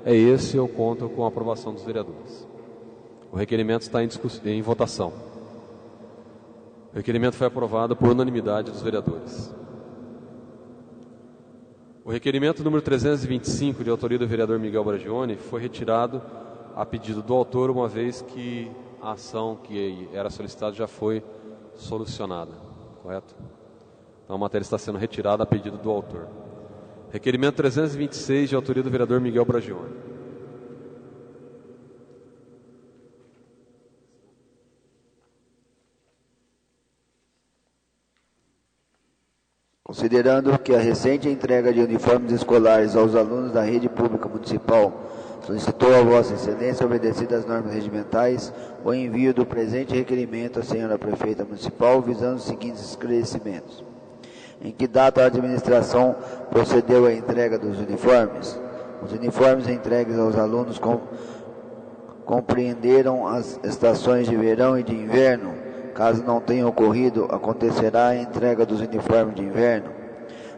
é esse, eu conto com a aprovação dos vereadores. O requerimento está em votação. O requerimento foi aprovado por unanimidade dos vereadores. O requerimento número 325, de autoria do vereador Miguel Bragione, foi retirado a pedido do autor, uma vez que a ação que era solicitada já foi solucionada. Correto? Então a matéria está sendo retirada a pedido do autor. Requerimento 326, de autoria do vereador Miguel Bragione. Considerando que a recente entrega de uniformes escolares aos alunos da rede pública municipal solicitou a Vossa Excelência, obedecidas às normas regimentais, o envio do presente requerimento à senhora prefeita municipal, visando os seguintes esclarecimentos. Em que data a administração procedeu à entrega dos uniformes? Os uniformes entregues aos alunos compreenderam as estações de verão e de inverno. Caso não tenha ocorrido, acontecerá a entrega dos uniformes de inverno.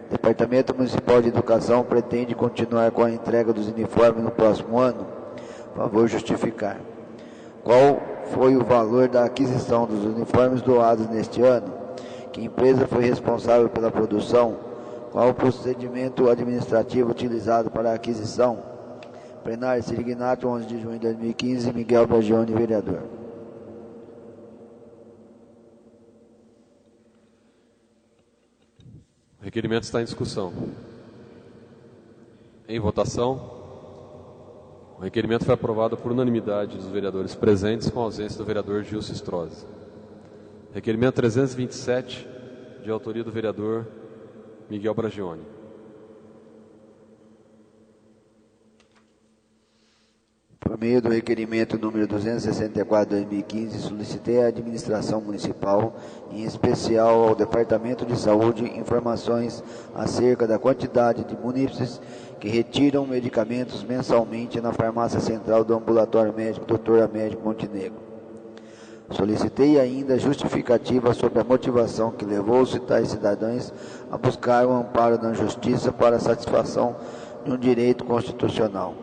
O Departamento Municipal de Educação pretende continuar com a entrega dos uniformes no próximo ano. Favor justificar. Qual foi o valor da aquisição dos uniformes doados neste ano? Que empresa foi responsável pela produção? Qual o procedimento administrativo utilizado para a aquisição? Plenário Sirignato, 11 de junho de 2015, Miguel Bragione, vereador. O requerimento está em discussão. Em votação, o requerimento foi aprovado por unanimidade dos vereadores presentes, com a ausência do vereador Gilson Strozzi. Requerimento 327, de autoria do vereador Miguel Bragione. Por meio do requerimento número 264/2015, solicitei à administração municipal, em especial ao Departamento de Saúde, informações acerca da quantidade de munícipes que retiram medicamentos mensalmente na farmácia central do ambulatório médico Dr. Américo Montenegro. Solicitei ainda justificativa sobre a motivação que levou os tais cidadãos a buscar o amparo na justiça para a satisfação de um direito constitucional.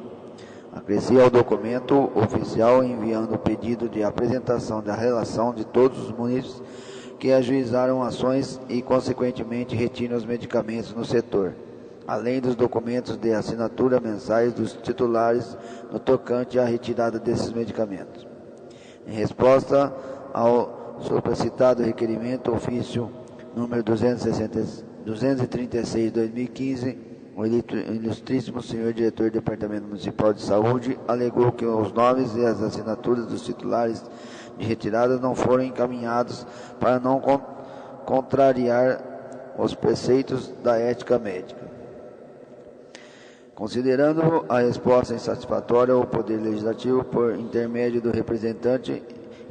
Acresci ao documento oficial enviando o pedido de apresentação da relação de todos os munícipes que ajuizaram ações e, consequentemente, retiram os medicamentos no setor, além dos documentos de assinatura mensais dos titulares no tocante à retirada desses medicamentos. Em resposta ao supracitado requerimento, ofício número 236/2015, o ilustríssimo senhor diretor do Departamento Municipal de Saúde alegou que os nomes e as assinaturas dos titulares de retirada não foram encaminhados para não contrariar os preceitos da ética médica. Considerando a resposta insatisfatória, o Poder Legislativo, por intermédio do representante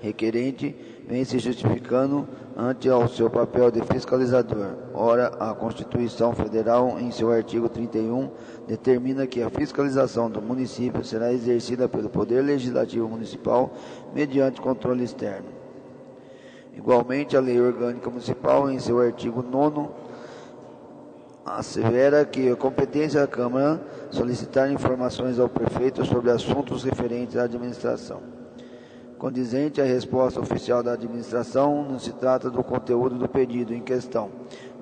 requerente, vem se justificando ante ao seu papel de fiscalizador. Ora, a Constituição Federal, em seu artigo 31, determina que a fiscalização do município será exercida pelo Poder Legislativo Municipal mediante controle externo. Igualmente, a Lei Orgânica Municipal, em seu artigo 9º, assevera que a competência da Câmara solicitar informações ao prefeito sobre assuntos referentes à administração. condizente à resposta oficial da administração, não se trata do conteúdo do pedido em questão,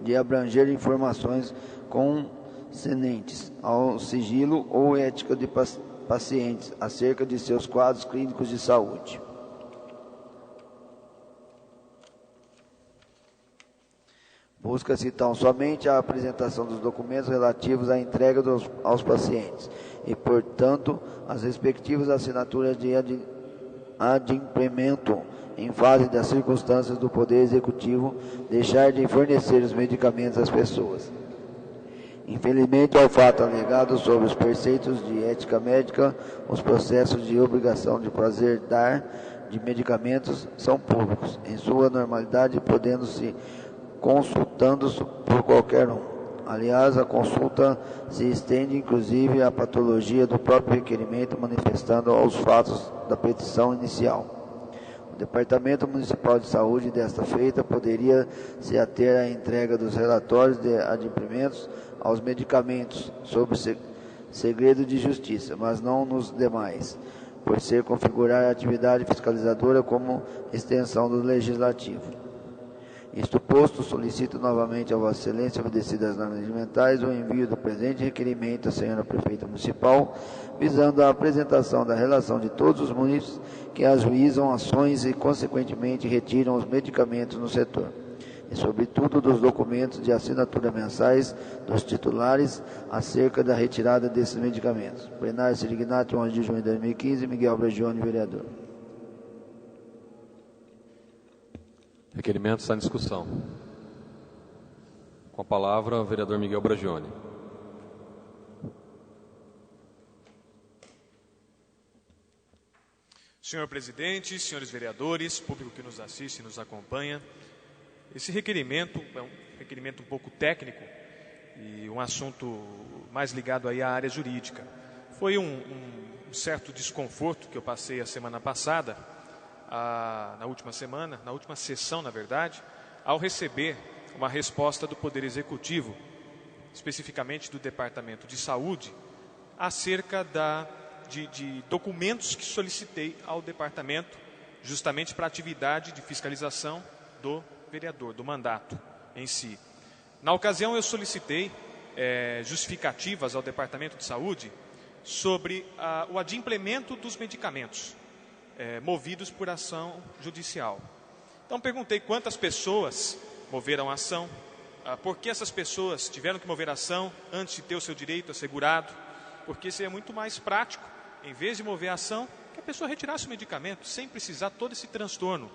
de abranger informações concernentes ao sigilo ou ética de pacientes acerca de seus quadros clínicos de saúde. Busca-se então somente a apresentação dos documentos relativos à entrega aos pacientes e, portanto, as respectivas assinaturas de adimplemento em face das circunstâncias do Poder Executivo deixar de fornecer os medicamentos às pessoas. Infelizmente, ao fato alegado sobre os preceitos de ética médica, os processos de obrigação de prazer dar de medicamentos são públicos, em sua normalidade, podendo-se consultando-se por qualquer um. Aliás, a consulta se estende inclusive à patologia do próprio requerimento, manifestando aos fatos da petição inicial. O Departamento Municipal de Saúde, desta feita, poderia se ater à entrega dos relatórios de adimplamentos aos medicamentos sob segredo de justiça, mas não nos demais, por ser configurar a atividade fiscalizadora como extensão do Legislativo. Isto posto, solicito novamente a Vossa Excelência, obedecidas as normas regimentais, o envio do presente requerimento à senhora Prefeita Municipal, visando a apresentação da relação de todos os munícipes que ajuizam ações e, consequentemente, retiram os medicamentos no setor, e, sobretudo, dos documentos de assinatura mensais dos titulares acerca da retirada desses medicamentos. Plenário Sirignati, 11 de junho de 2015, Miguel Bragione, vereador. Requerimento está em discussão. Com a palavra, o vereador Miguel Bragione. Senhor presidente, senhores vereadores, público que nos assiste e nos acompanha, esse requerimento é um requerimento um pouco técnico e um assunto mais ligado aí à área jurídica. Foi um certo desconforto que eu passei a semana passada, na última sessão, na verdade, ao receber uma resposta do Poder Executivo, especificamente do Departamento de Saúde, acerca de documentos que solicitei ao Departamento, justamente para a atividade de fiscalização do vereador, do mandato em si. Na ocasião, eu solicitei justificativas ao Departamento de Saúde sobre o adimplemento dos medicamentos movidos por ação judicial. Então perguntei quantas pessoas moveram a ação, por que essas pessoas tiveram que mover a ação antes de ter o seu direito assegurado, porque seria muito mais prático, em vez de mover a ação, que a pessoa retirasse o medicamento, sem precisar todo esse transtorno.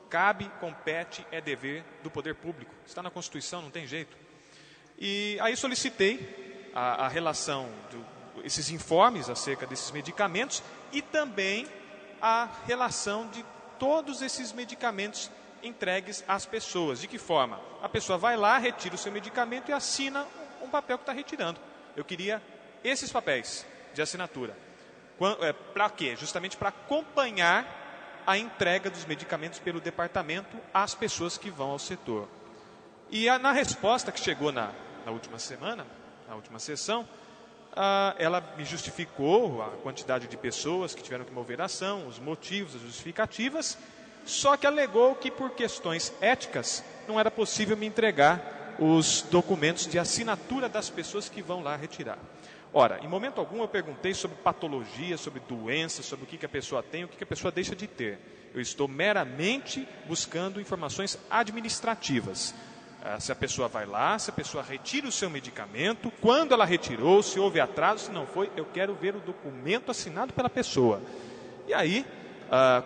Cabe, compete, é dever do poder público. Está na Constituição, não tem jeito. E aí solicitei a relação, esses informes acerca desses medicamentos e também a relação de todos esses medicamentos entregues às pessoas. De que forma? A pessoa vai lá, retira o seu medicamento e assina um papel que está retirando. Eu queria esses papéis de assinatura. Para quê? Justamente para acompanhar a entrega dos medicamentos pelo departamento às pessoas que vão ao setor. E na resposta que chegou na última semana, na última sessão, ela me justificou a quantidade de pessoas que tiveram que mover a ação, os motivos, as justificativas, só que alegou que por questões éticas não era possível me entregar os documentos de assinatura das pessoas que vão lá retirar. Ora, em momento algum eu perguntei sobre patologia, sobre doenças, sobre o que a pessoa tem, o que a pessoa deixa de ter. Eu estou meramente buscando informações administrativas. Se a pessoa vai lá, se a pessoa retira o seu medicamento, quando ela retirou, se houve atraso, se não foi, eu quero ver o documento assinado pela pessoa. E aí,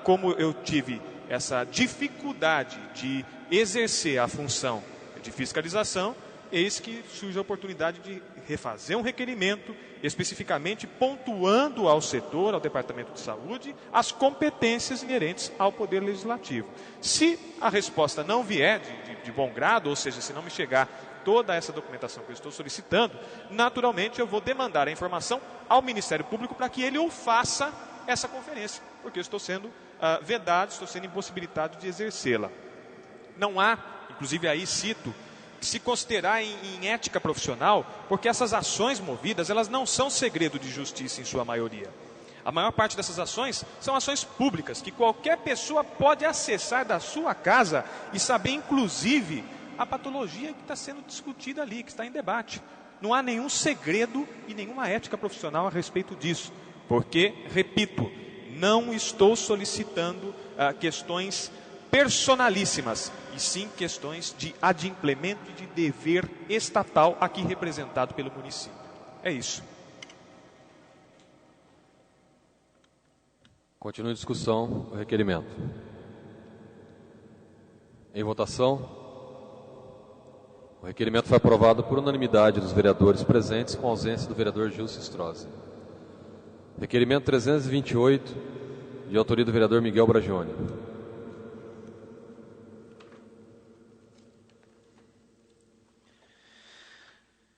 como eu tive essa dificuldade de exercer a função de fiscalização, eis que surge a oportunidade de refazer um requerimento, especificamente pontuando ao setor, ao Departamento de Saúde, as competências inerentes ao Poder Legislativo. Se a resposta não vier de bom grado, ou seja, se não me chegar toda essa documentação que eu estou solicitando, naturalmente eu vou demandar a informação ao Ministério Público para que ele ou faça essa conferência, porque eu estou sendo vedado, estou sendo impossibilitado de exercê-la. Não há, inclusive aí cito, se considerar em ética profissional, porque essas ações movidas, elas não são segredo de justiça em sua maioria. A maior parte dessas ações são ações públicas, que qualquer pessoa pode acessar da sua casa e saber, inclusive, a patologia que está sendo discutida ali, que está em debate. Não há nenhum segredo e nenhuma ética profissional a respeito disso. Porque, repito, não estou solicitando questões personalíssimas, e sim questões de adimplemento e de dever estatal aqui representado pelo município. É isso. Continua a discussão o requerimento. Em votação, o requerimento foi aprovado por unanimidade dos vereadores presentes, com ausência do vereador Gilson Strozzi. Requerimento 328, de autoria do vereador Miguel Bragioni.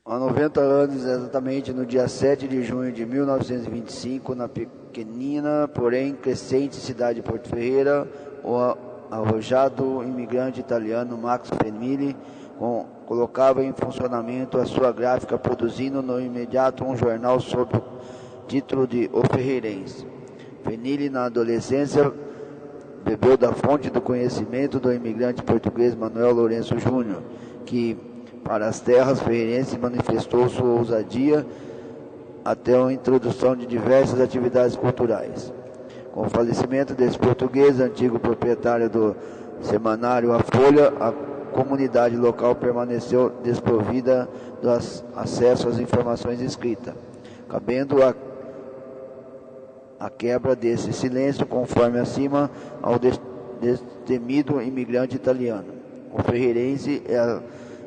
Há 90 anos, exatamente no dia 7 de junho de 1925, na pequenina, porém crescente cidade de Porto Ferreira, o arrojado imigrante italiano Max Fenili colocava em funcionamento a sua gráfica, produzindo no imediato um jornal sob o título de O Ferreirense. Fenili, na adolescência, bebeu da fonte do conhecimento do imigrante português Manuel Lourenço Júnior, que, para as terras ferreirenses, manifestou sua ousadia até a introdução de diversas atividades culturais. Com o falecimento desse português, antigo proprietário do semanário A Folha, a comunidade local permaneceu desprovida do acesso às informações escritas, cabendo a quebra desse silêncio, conforme acima, ao destemido imigrante italiano. O Ferreirense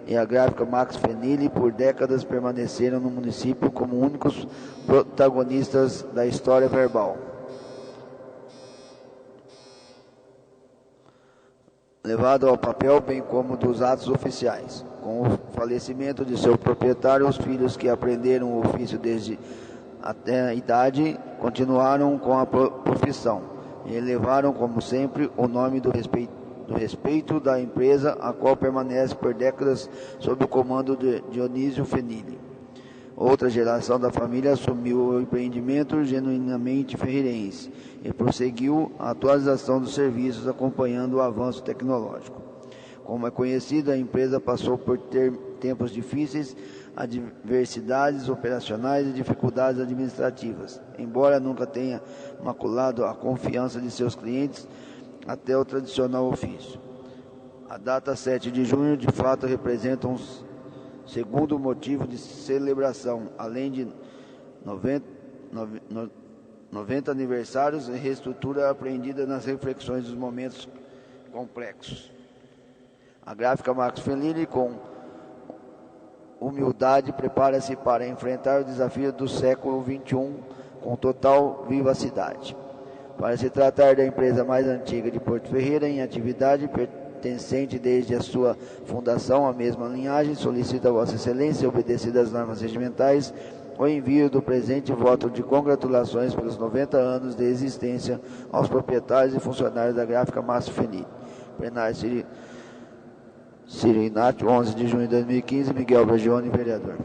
e a gráfica Max Fenili por décadas permaneceram no município como únicos protagonistas da história verbal, levado ao papel, bem como dos atos oficiais. Com o falecimento de seu proprietário, os filhos que aprenderam o ofício desde até a idade continuaram com a profissão e elevaram, como sempre, o nome do respeito da empresa, a qual permanece por décadas sob o comando de Dionísio Fenili. Outra geração da família assumiu o empreendimento genuinamente ferreirense e prosseguiu a atualização dos serviços, acompanhando o avanço tecnológico. Como é conhecido, a empresa passou por tempos difíceis, adversidades operacionais e dificuldades administrativas, embora nunca tenha maculado a confiança de seus clientes até o tradicional ofício. A data 7 de junho, de fato, representa um segundo motivo de celebração, além de 90 aniversários e reestrutura apreendida nas reflexões dos momentos complexos. A gráfica Max Fenili, com humildade, prepara-se para enfrentar o desafio do século XXI com total vivacidade. Para se tratar da empresa mais antiga de Porto Ferreira em atividade, pertencente desde a sua fundação à mesma linhagem, solicita a Vossa Excelência, obedecidas às normas regimentais, o envio do presente voto de congratulações pelos 90 anos de existência aos proprietários e funcionários da gráfica Max Fenili. Plenário Ciro Inácio, 11 de junho de 2015, Miguel Bragioni, vereador.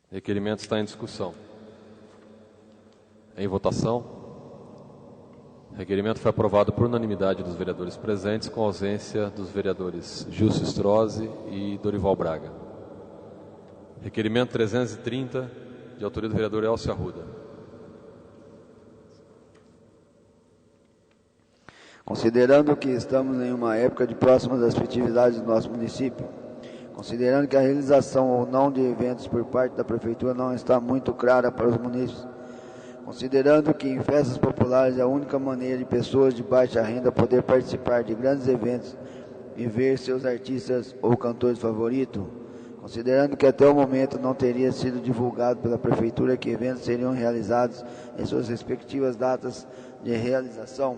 Requerimento está em discussão. Em votação. O requerimento foi aprovado por unanimidade dos vereadores presentes, com ausência dos vereadores Gilson Strozzi e Dorival Braga. Requerimento 330, de autoria do vereador Elcio Arruda. Considerando que estamos em uma época de próximas às festividades do nosso município, considerando que a realização ou não de eventos por parte da Prefeitura não está muito clara para os munícipes, considerando que em festas populares é a única maneira de pessoas de baixa renda poder participar de grandes eventos e ver seus artistas ou cantores favoritos, considerando que até o momento não teria sido divulgado pela Prefeitura que eventos seriam realizados em suas respectivas datas de realização,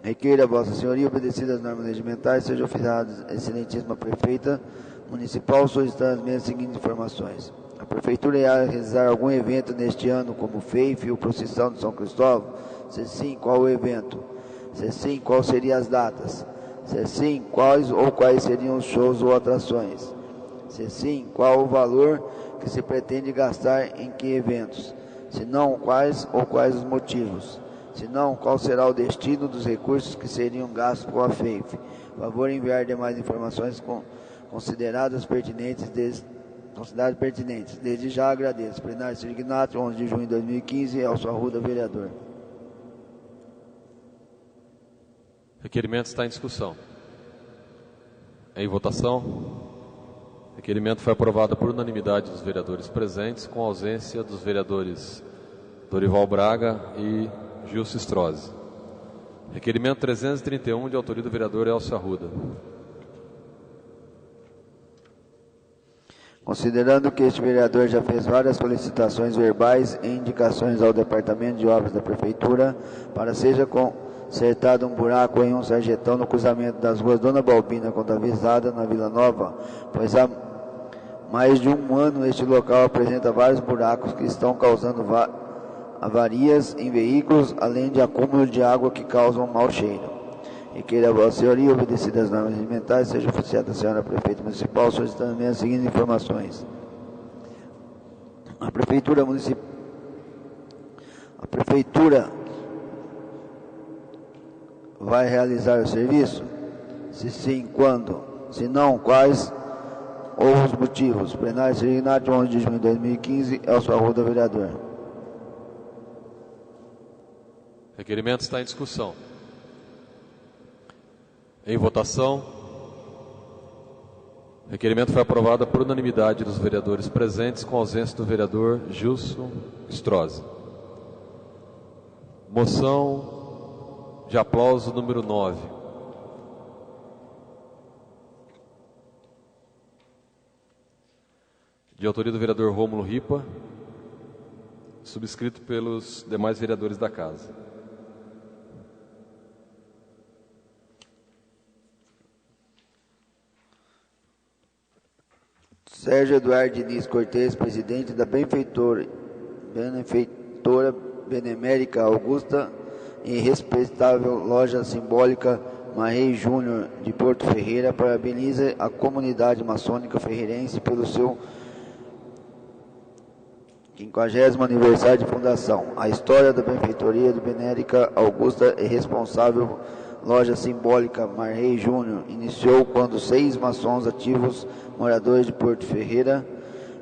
requeira a Vossa Senhoria, obedecidas às normas regimentais, seja oficiada a excelentíssima Prefeita Municipal, solicitando as seguintes informações. A Prefeitura irá realizar algum evento neste ano, como FEIF ou Procissão de São Cristóvão? Se sim, qual o evento? Se sim, quais seriam as datas? Se sim, quais ou quais seriam os shows ou atrações? Se sim, qual o valor que se pretende gastar em que eventos? Se não, quais ou quais os motivos? Se não, qual será o destino dos recursos que seriam gastos com a FEIF? Por favor, enviar demais informações consideradas pertinentes. Desde já agradeço. Plenário Signato, 11 de junho de 2015, Elcio Arruda, vereador. Requerimento está em discussão. Em votação. Requerimento foi aprovado por unanimidade dos vereadores presentes, com ausência dos vereadores Dorival Braga e Gilson Strozzi. Requerimento 331, de autoria do vereador Elcio Arruda. Considerando que este vereador já fez várias solicitações verbais e indicações ao Departamento de Obras da Prefeitura para seja consertado um buraco em um sarjetão no cruzamento das ruas Dona Balbina com Davi Zada, na Vila Nova, pois há mais de um ano este local apresenta vários buracos que estão causando avarias em veículos, além de acúmulo de água que causam mau cheiro. E queira a Vossa Senhoria, obedecidas as normas alimentares, seja oficiada a senhora Prefeita Municipal, solicitando as seguintes informações. A Prefeitura vai realizar o serviço? Se sim, quando? Se não, quais ou os motivos? Plenário Signato, 11 de junho de 2015, Elcio Arruda, vereador. Requerimento está em discussão. Em votação. Requerimento foi aprovado por unanimidade dos vereadores presentes, com ausência do vereador Gilson Strozzi. Moção de aplauso número 9. De autoria do vereador Rômulo Ripa, subscrito pelos demais vereadores da Casa. Sérgio Eduardo Diniz Cortez, presidente da benfeitora Benemérica Augusta e respeitável loja simbólica Marrei Júnior de Porto Ferreira, parabeniza a comunidade maçônica ferreirense pelo seu 50º aniversário de fundação. A história da benfeitoria de Benemérica Augusta e responsável loja simbólica Marrei Júnior iniciou quando 6 maçons ativos, moradores de Porto Ferreira,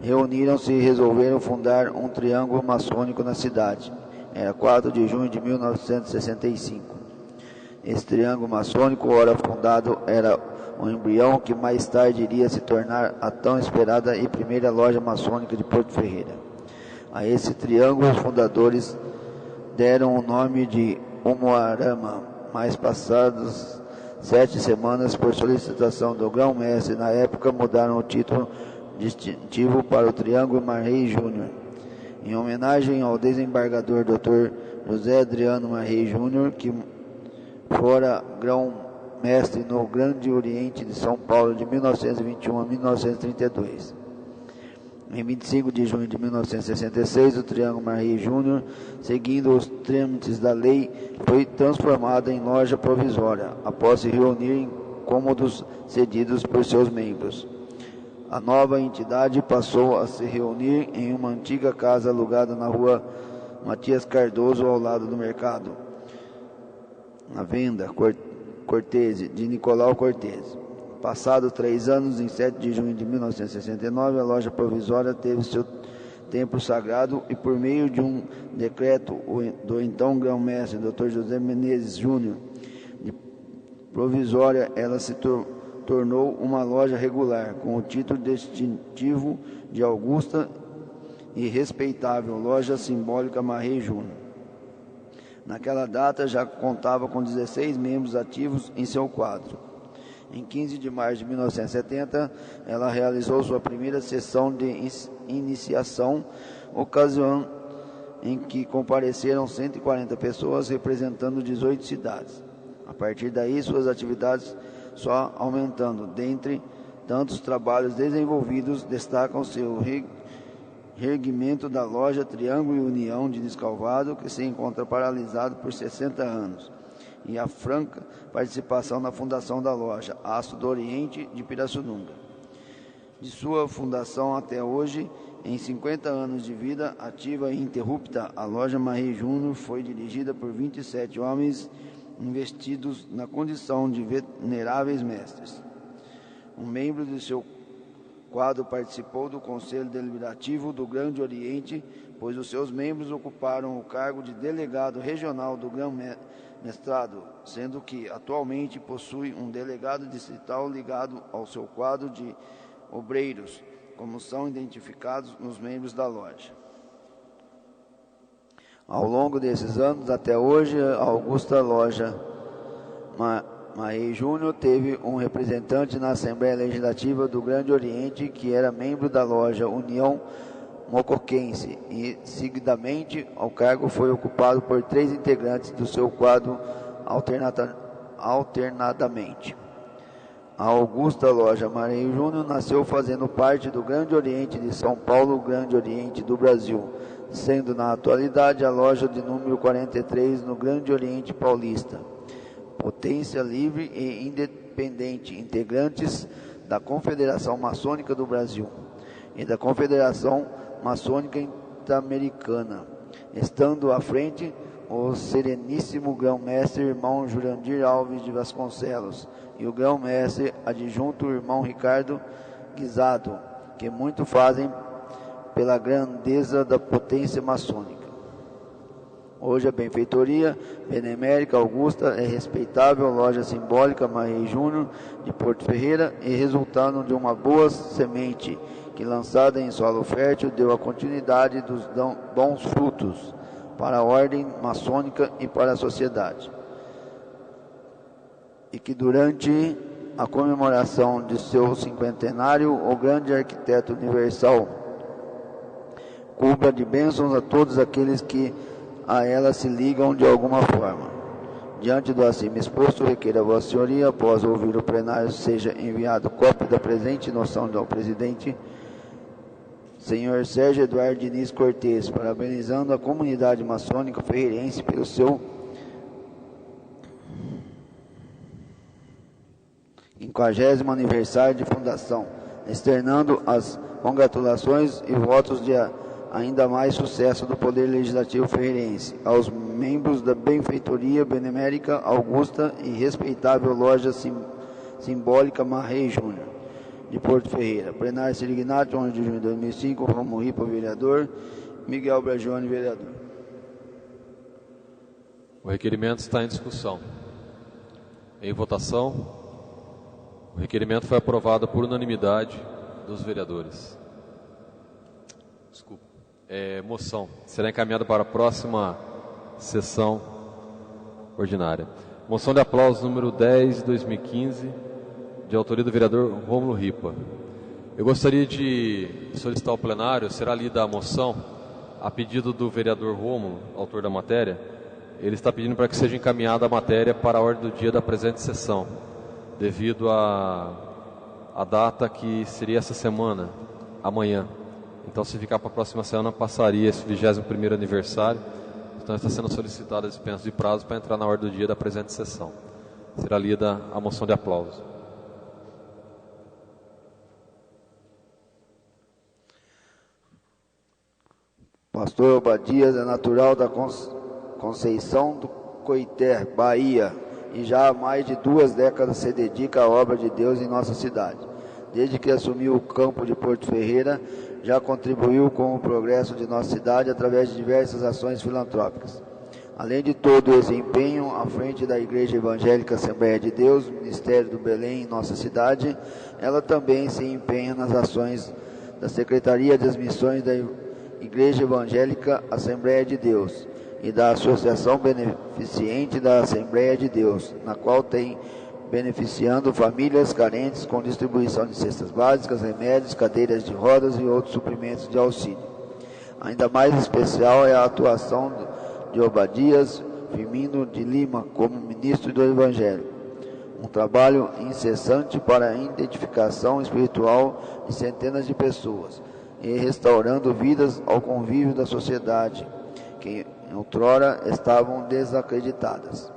reuniram-se e resolveram fundar um triângulo maçônico na cidade. Era 4 de junho de 1965. Esse triângulo maçônico, ora fundado, era um embrião que mais tarde iria se tornar a tão esperada e primeira loja maçônica de Porto Ferreira. A esse triângulo, os fundadores deram o nome de Umuarama, mas passados 7 semanas, por solicitação do grão-mestre, na época mudaram o título distintivo para o Triângulo Marrei Júnior. Em homenagem ao desembargador Dr. José Adriano Marrei Júnior, que fora grão-mestre no Grande Oriente de São Paulo de 1921 a 1932. Em 25 de junho de 1966, o Triângulo Marrei Júnior, seguindo os trâmites da lei, foi transformado em loja provisória, após se reunir em cômodos cedidos por seus membros. A nova entidade passou a se reunir em uma antiga casa alugada na rua Matias Cardoso, ao lado do mercado. Na venda Cortese, de Nicolau Cortese. Passados 3 anos, em 7 de junho de 1969, a loja provisória teve seu templo sagrado e, por meio de um decreto do então grão-mestre Dr. José Menezes Júnior, de provisória, ela se tornou uma loja regular, com o título distintivo de Augusta e respeitável Loja Simbólica Marrei Júnior. Naquela data já contava com 16 membros ativos em seu quadro. Em 15 de março de 1970, ela realizou sua primeira sessão de iniciação, ocasião em que compareceram 140 pessoas representando 18 cidades. A partir daí, suas atividades só aumentando. Dentre tantos trabalhos desenvolvidos, destacam-se o reerguimento da loja Triângulo e União de Descalvado, que se encontra paralisado por 60 anos, e a franca participação na fundação da loja Aço do Oriente de Pirassununga. De sua fundação até hoje, em 50 anos de vida ativa e ininterrupta, a loja Marrei Júnior foi dirigida por 27 homens investidos na condição de veneráveis mestres. Um membro de seu quadro participou do Conselho Deliberativo do Grande Oriente, pois os seus membros ocuparam o cargo de delegado regional do Grão-Mestrado, sendo que atualmente possui um delegado distrital ligado ao seu quadro de obreiros, como são identificados nos membros da loja. Ao longo desses anos, até hoje, a augusta loja Marrei Júnior teve um representante na Assembleia Legislativa do Grande Oriente, que era membro da loja União Mocoquense, e seguidamente o cargo foi ocupado por 3 integrantes do seu quadro alternadamente. A augusta loja Marrei Júnior nasceu fazendo parte do Grande Oriente de São Paulo, Grande Oriente do Brasil, sendo na atualidade a loja de número 43 no Grande Oriente Paulista. Potência livre e independente, integrantes da Confederação Maçônica do Brasil e da Confederação Maçônica Interamericana, estando à frente o Sereníssimo Grão-Mestre Irmão Jurandir Alves de Vasconcelos e o Grão-Mestre Adjunto Irmão Ricardo Guisado, que muito fazem pela grandeza da potência maçônica. Hoje a benfeitoria benemérica augusta é respeitável loja simbólica Marrei Júnior de Porto Ferreira e resultando de uma boa semente que lançada em solo fértil deu a continuidade dos bons frutos para a ordem maçônica e para a sociedade. E que durante a comemoração de seu cinquentenário, o grande arquiteto universal cubra de bênçãos a todos aqueles que a ela se ligam de alguma forma. Diante do acima exposto, requeira Vossa Senhoria, após ouvir o plenário, seja enviado cópia da presente noção ao presidente, Senhor Sérgio Eduardo Diniz Cortes, parabenizando a comunidade maçônica ferreirense pelo seu 50º aniversário de fundação, externando as congratulações e votos de ainda mais sucesso do Poder Legislativo ferreirense, aos membros da benfeitoria benemérica augusta e respeitável loja simbólica Marrei Júnior de Porto Ferreira. Plenário Sirignati, 11 de junho de 2005, Romulo Ripa, vereador, Miguel Bragione, vereador. O requerimento está em discussão. Em votação, o requerimento foi aprovado por unanimidade dos vereadores. Desculpa. Moção. Será encaminhada para a próxima sessão ordinária. Moção de aplauso número 10 de 2015, de autoria do vereador Rômulo Ripa. Eu gostaria de solicitar ao plenário, será lida a moção, a pedido do vereador Rômulo, autor da matéria. Ele está pedindo para que seja encaminhada a matéria para a ordem do dia da presente sessão, devido à data que seria essa semana, amanhã. Então, se ficar para a próxima semana, passaria esse 21º aniversário. Então, está sendo solicitada a dispensa de prazo para entrar na ordem do dia da presente sessão. Será lida a moção de aplauso. Pastor Obadias é natural da Conceição do Coité, Bahia, e já há mais de 2 décadas se dedica à obra de Deus em nossa cidade. Desde que assumiu o campo de Porto Ferreira, já contribuiu com o progresso de nossa cidade através de diversas ações filantrópicas. Além de todo esse empenho, à frente da Igreja Evangélica Assembleia de Deus, Ministério do Belém em nossa cidade, ela também se empenha nas ações da Secretaria das Missões da Igreja Evangélica Assembleia de Deus e da Associação Beneficente da Assembleia de Deus, na qual tem beneficiando famílias carentes com distribuição de cestas básicas, remédios, cadeiras de rodas e outros suprimentos de auxílio. Ainda mais especial é a atuação de Obadias Firmino de Lima como ministro do Evangelho. Um trabalho incessante para a identificação espiritual de centenas de pessoas e restaurando vidas ao convívio da sociedade, que outrora estavam desacreditadas.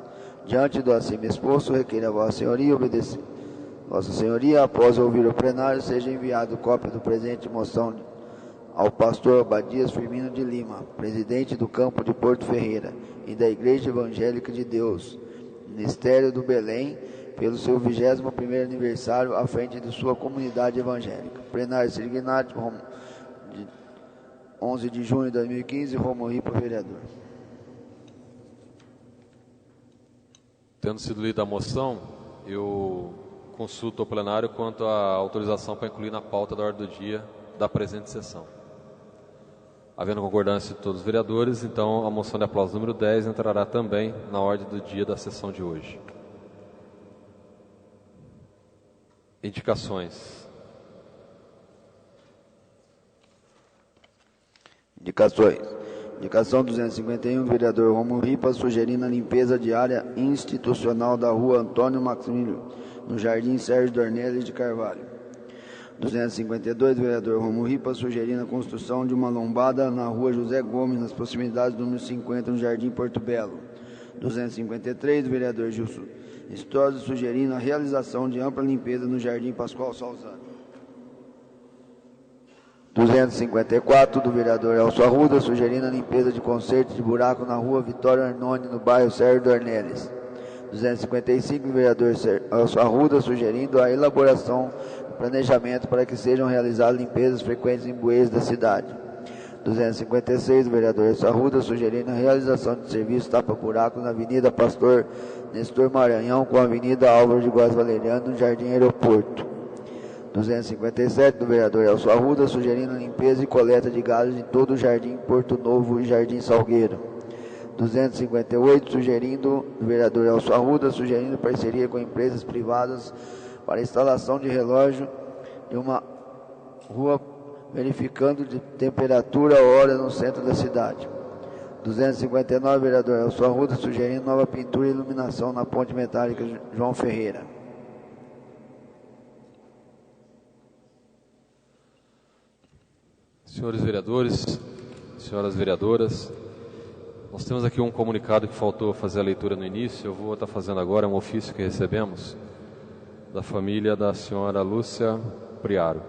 Diante do acima exposto, requeira a Vossa Senhoria obedecer. Vossa Senhoria, após ouvir o plenário, seja enviado cópia do presente moção ao pastor Abadias Firmino de Lima, presidente do campo de Porto Ferreira e da Igreja Evangélica de Deus, Ministério do Belém, pelo seu 21º aniversário à frente de sua comunidade evangélica. Plenário Sirignati, 11 de junho de 2015, Romulo Ripa, vereador. Tendo sido lida a moção, eu consulto ao plenário quanto à autorização para incluir na pauta da ordem do dia da presente sessão. Havendo concordância de todos os vereadores, então a moção de aplauso número 10 entrará também na ordem do dia da sessão de hoje. Indicações. Indicações. Indicação 251 do vereador Romulo Ripa, sugerindo a limpeza de área institucional da rua Antônio Maximiliano, no Jardim Sérgio Dornelles de Carvalho. 252 do vereador Romulo Ripa, sugerindo a construção de uma lombada na rua José Gomes, nas proximidades do número 50, no Jardim Porto Belo. 253 do vereador Gilson Stosi, sugerindo a realização de ampla limpeza no Jardim Pascoal Salzano. 254 do vereador Elcio Arruda, sugerindo a limpeza de conserto de buraco na rua Vitório Arnone, no bairro Sérgio Dornelles. 255 do vereador Elcio Arruda, sugerindo a elaboração do planejamento para que sejam realizadas limpezas frequentes em bueiros da cidade. 256 do vereador Elcio Arruda, sugerindo a realização de serviços tapa-buraco na Avenida Pastor Nestor Maranhão com a Avenida Álvaro de Góes Valeriano, no Jardim Aeroporto. 257 do vereador Elcio Arruda, sugerindo a limpeza e coleta de galhos em todo o Jardim Porto Novo e Jardim Salgueiro. 258 do vereador Elcio Arruda, sugerindo parceria com empresas privadas para a instalação de relógio de uma rua verificando de temperatura hora no centro da cidade. 259, vereador Elcio Arruda, sugerindo nova pintura e iluminação na ponte metálica João Ferreira. Senhores vereadores, senhoras vereadoras, nós temos aqui um comunicado que faltou fazer a leitura no início, eu vou estar fazendo agora, um ofício que recebemos da família da senhora Lúcia Priaro.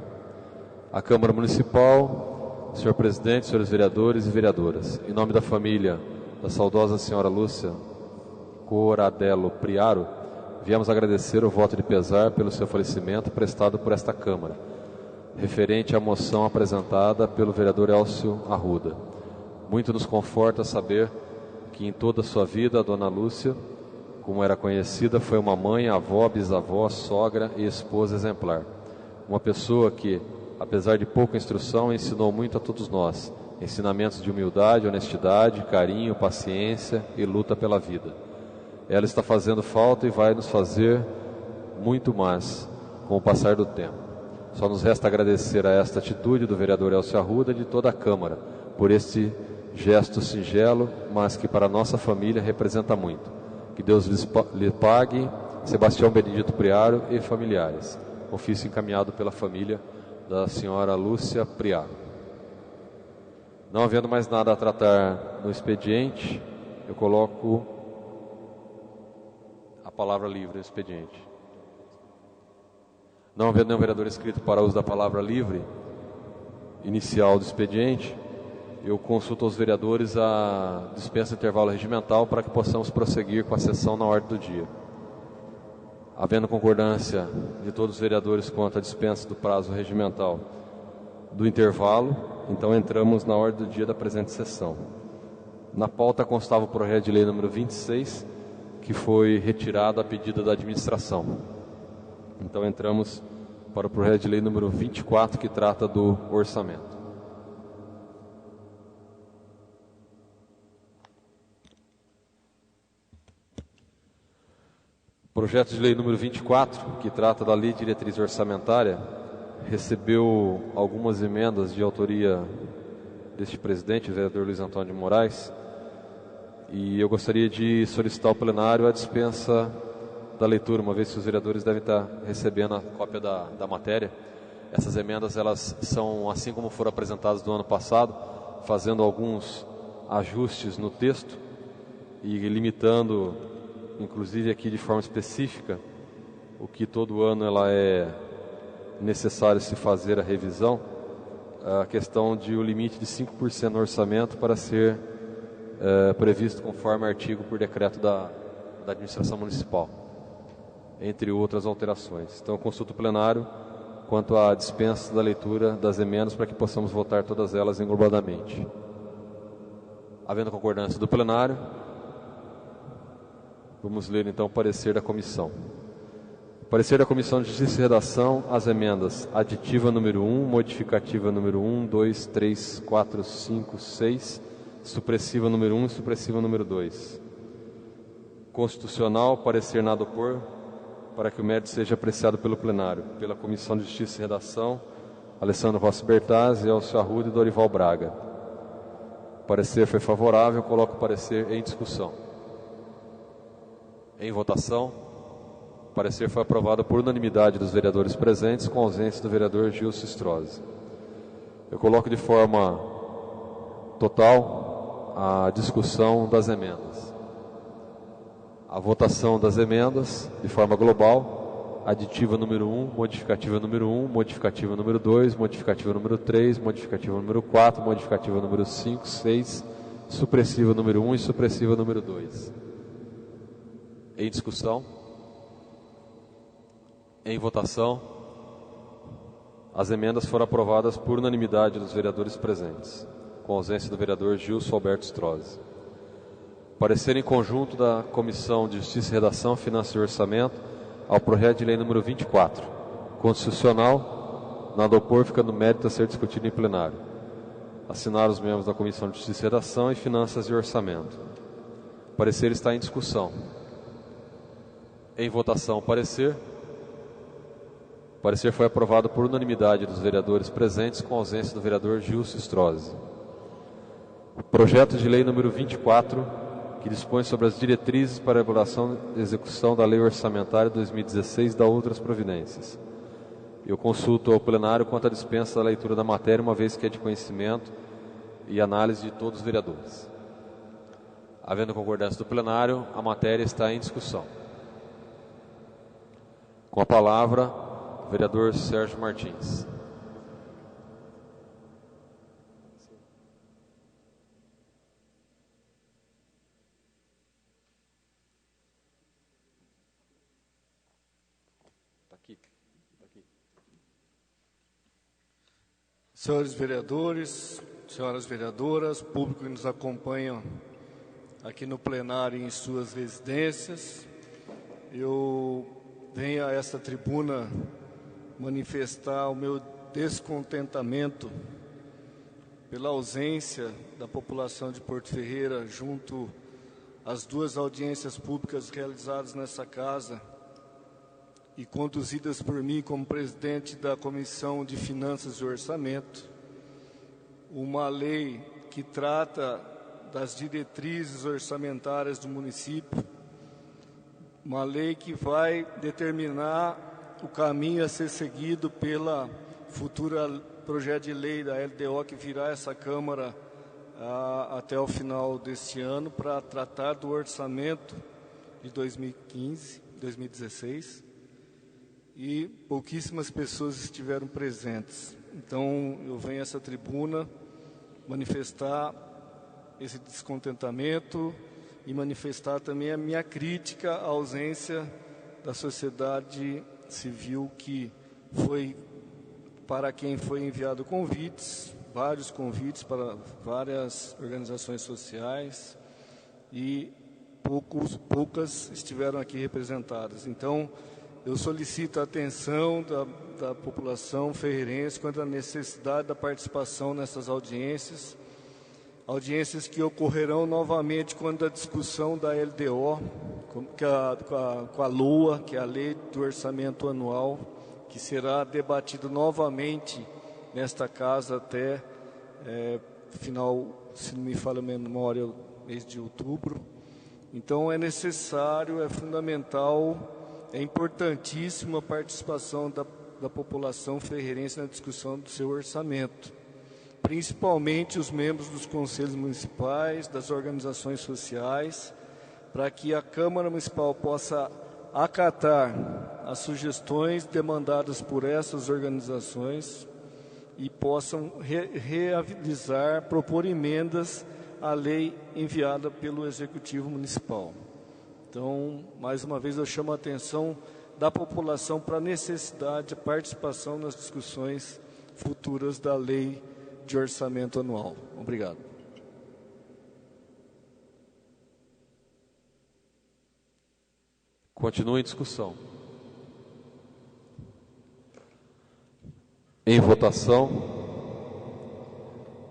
A Câmara Municipal, senhor presidente, senhores vereadores e vereadoras, em nome da família da saudosa senhora Lúcia Coradello Priaro, viemos agradecer o voto de pesar pelo seu falecimento prestado por esta Câmara, referente à moção apresentada pelo vereador Elcio Arruda. Muito nos conforta saber que em toda a sua vida a dona Lúcia, como era conhecida, foi uma mãe, avó, bisavó, sogra e esposa exemplar. Uma pessoa que, apesar de pouca instrução, ensinou muito a todos nós, ensinamentos de humildade, honestidade, carinho, paciência e luta pela vida. Ela está fazendo falta e vai nos fazer muito mais com o passar do tempo. Só nos resta agradecer a esta atitude do vereador Elcio Arruda e de toda a Câmara, por este gesto singelo, mas que para a nossa família representa muito. Que Deus lhe pague, Sebastião Benedito Priaro e familiares. Ofício encaminhado pela família da senhora Lúcia Priaro. Não havendo mais nada a tratar no expediente, eu coloco a palavra livre no expediente. Não havendo nenhum vereador inscrito para uso da palavra livre inicial do expediente, eu consulto aos vereadores a dispensa de intervalo regimental para que possamos prosseguir com a sessão na ordem do dia. Havendo concordância de todos os vereadores quanto à dispensa do prazo regimental do intervalo, então entramos na ordem do dia da presente sessão. Na pauta constava o projeto de lei número 26, que foi retirado a pedido da administração. Então entramos para o projeto de lei número 24, que trata do orçamento. Projeto de lei número 24, que trata da Lei de Diretriz Orçamentária, recebeu algumas emendas de autoria deste presidente, o vereador Luiz Antônio de Moraes, e eu gostaria de solicitar ao plenário a dispensa da leitura, uma vez que os vereadores devem estar recebendo a cópia da matéria. Essas emendas, elas são assim como foram apresentadas do ano passado, fazendo alguns ajustes no texto e limitando inclusive aqui de forma específica, o que todo ano ela é necessário se fazer a revisão, a questão de o limite de 5% no orçamento para ser previsto conforme artigo por decreto da administração municipal, entre outras alterações. Então, eu consulto o plenário quanto à dispensa da leitura das emendas para que possamos votar todas elas englobadamente. Havendo concordância do plenário, vamos ler então o parecer da comissão. Parecer da Comissão de Justiça e Redação, as emendas aditiva número 1, modificativa número 1, 2, 3, 4, 5, 6, supressiva número 1 e supressiva número 2. Constitucional, parecer nada opor, para que o mérito seja apreciado pelo plenário. Pela Comissão de Justiça e Redação, Alessandro Rossi Bertazzi, Elcio Arruda e Dorival Braga. O parecer foi favorável, coloco o parecer em discussão. Em votação. O parecer foi aprovado por unanimidade dos vereadores presentes, com ausência do vereador Gilson Strozzi. Eu coloco de forma total a discussão das emendas. A votação das emendas, de forma global, aditiva número 1, modificativa número 1, modificativa número 2, modificativa número 3, modificativa número 4, modificativa número 5, 6, supressiva número 1 e supressiva número 2. Em discussão. Em votação, as emendas foram aprovadas por unanimidade dos vereadores presentes, com ausência do vereador Gilson Alberto Strozzi. Parecer em conjunto da Comissão de Justiça e Redação, Finanças e Orçamento ao projeto de lei número 24, constitucional, nada opor, fica no mérito a ser discutido em plenário. Assinaram os membros da Comissão de Justiça e Redação e Finanças e Orçamento. O parecer está em discussão. Em votação, o parecer. O parecer foi aprovado por unanimidade dos vereadores presentes, com ausência do vereador Gilson Strozzi. O projeto de lei número 24, que dispõe sobre as diretrizes para a elaboração e execução da Lei Orçamentária 2016 e da outras providências. Eu consulto ao plenário quanto à dispensa da leitura da matéria, uma vez que é de conhecimento e análise de todos os vereadores. Havendo concordância do plenário, a matéria está em discussão. Com a palavra, o vereador Sérgio Martins. Senhores vereadores, senhoras vereadoras, público que nos acompanha aqui no plenário e em suas residências, eu venho a esta tribuna manifestar o meu descontentamento pela ausência da população de Porto Ferreira junto às duas audiências públicas realizadas nessa casa e conduzidas por mim como presidente da Comissão de Finanças e Orçamento, uma lei que trata das diretrizes orçamentárias do município, uma lei que vai determinar o caminho a ser seguido pela futura projeto de lei da LDO que virá essa Câmara até o final deste ano para tratar do orçamento de 2016 e pouquíssimas pessoas estiveram presentes. Então eu venho a essa tribuna manifestar esse descontentamento e manifestar também a minha crítica à ausência da sociedade civil, que foi para quem foi enviado convites, vários convites para várias organizações sociais e poucas estiveram aqui representadas. Então, eu solicito a atenção da população ferreirense quanto à necessidade da participação nessas audiências, audiências que ocorrerão novamente quando a discussão da LDO, com a LOA, que é a Lei do Orçamento Anual, que será debatido novamente nesta casa até final, se não me falha a memória, mês de outubro. Então é necessário, é fundamental, é importantíssima a participação da população ferreirense na discussão do seu orçamento, principalmente os membros dos conselhos municipais, das organizações sociais, para que a Câmara Municipal possa acatar as sugestões demandadas por essas organizações e possam realizar, propor emendas à lei enviada pelo Executivo Municipal. Então, mais uma vez, eu chamo a atenção da população para a necessidade de participação nas discussões futuras da lei de orçamento anual. Obrigado. Continua em discussão. Em votação,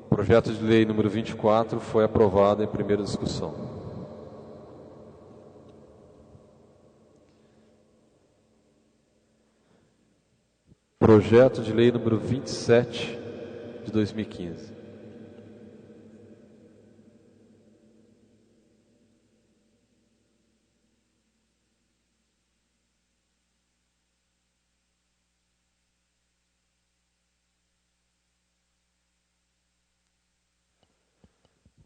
o projeto de lei número 24 foi aprovado em primeira discussão. Projeto de lei número 27 de 2015.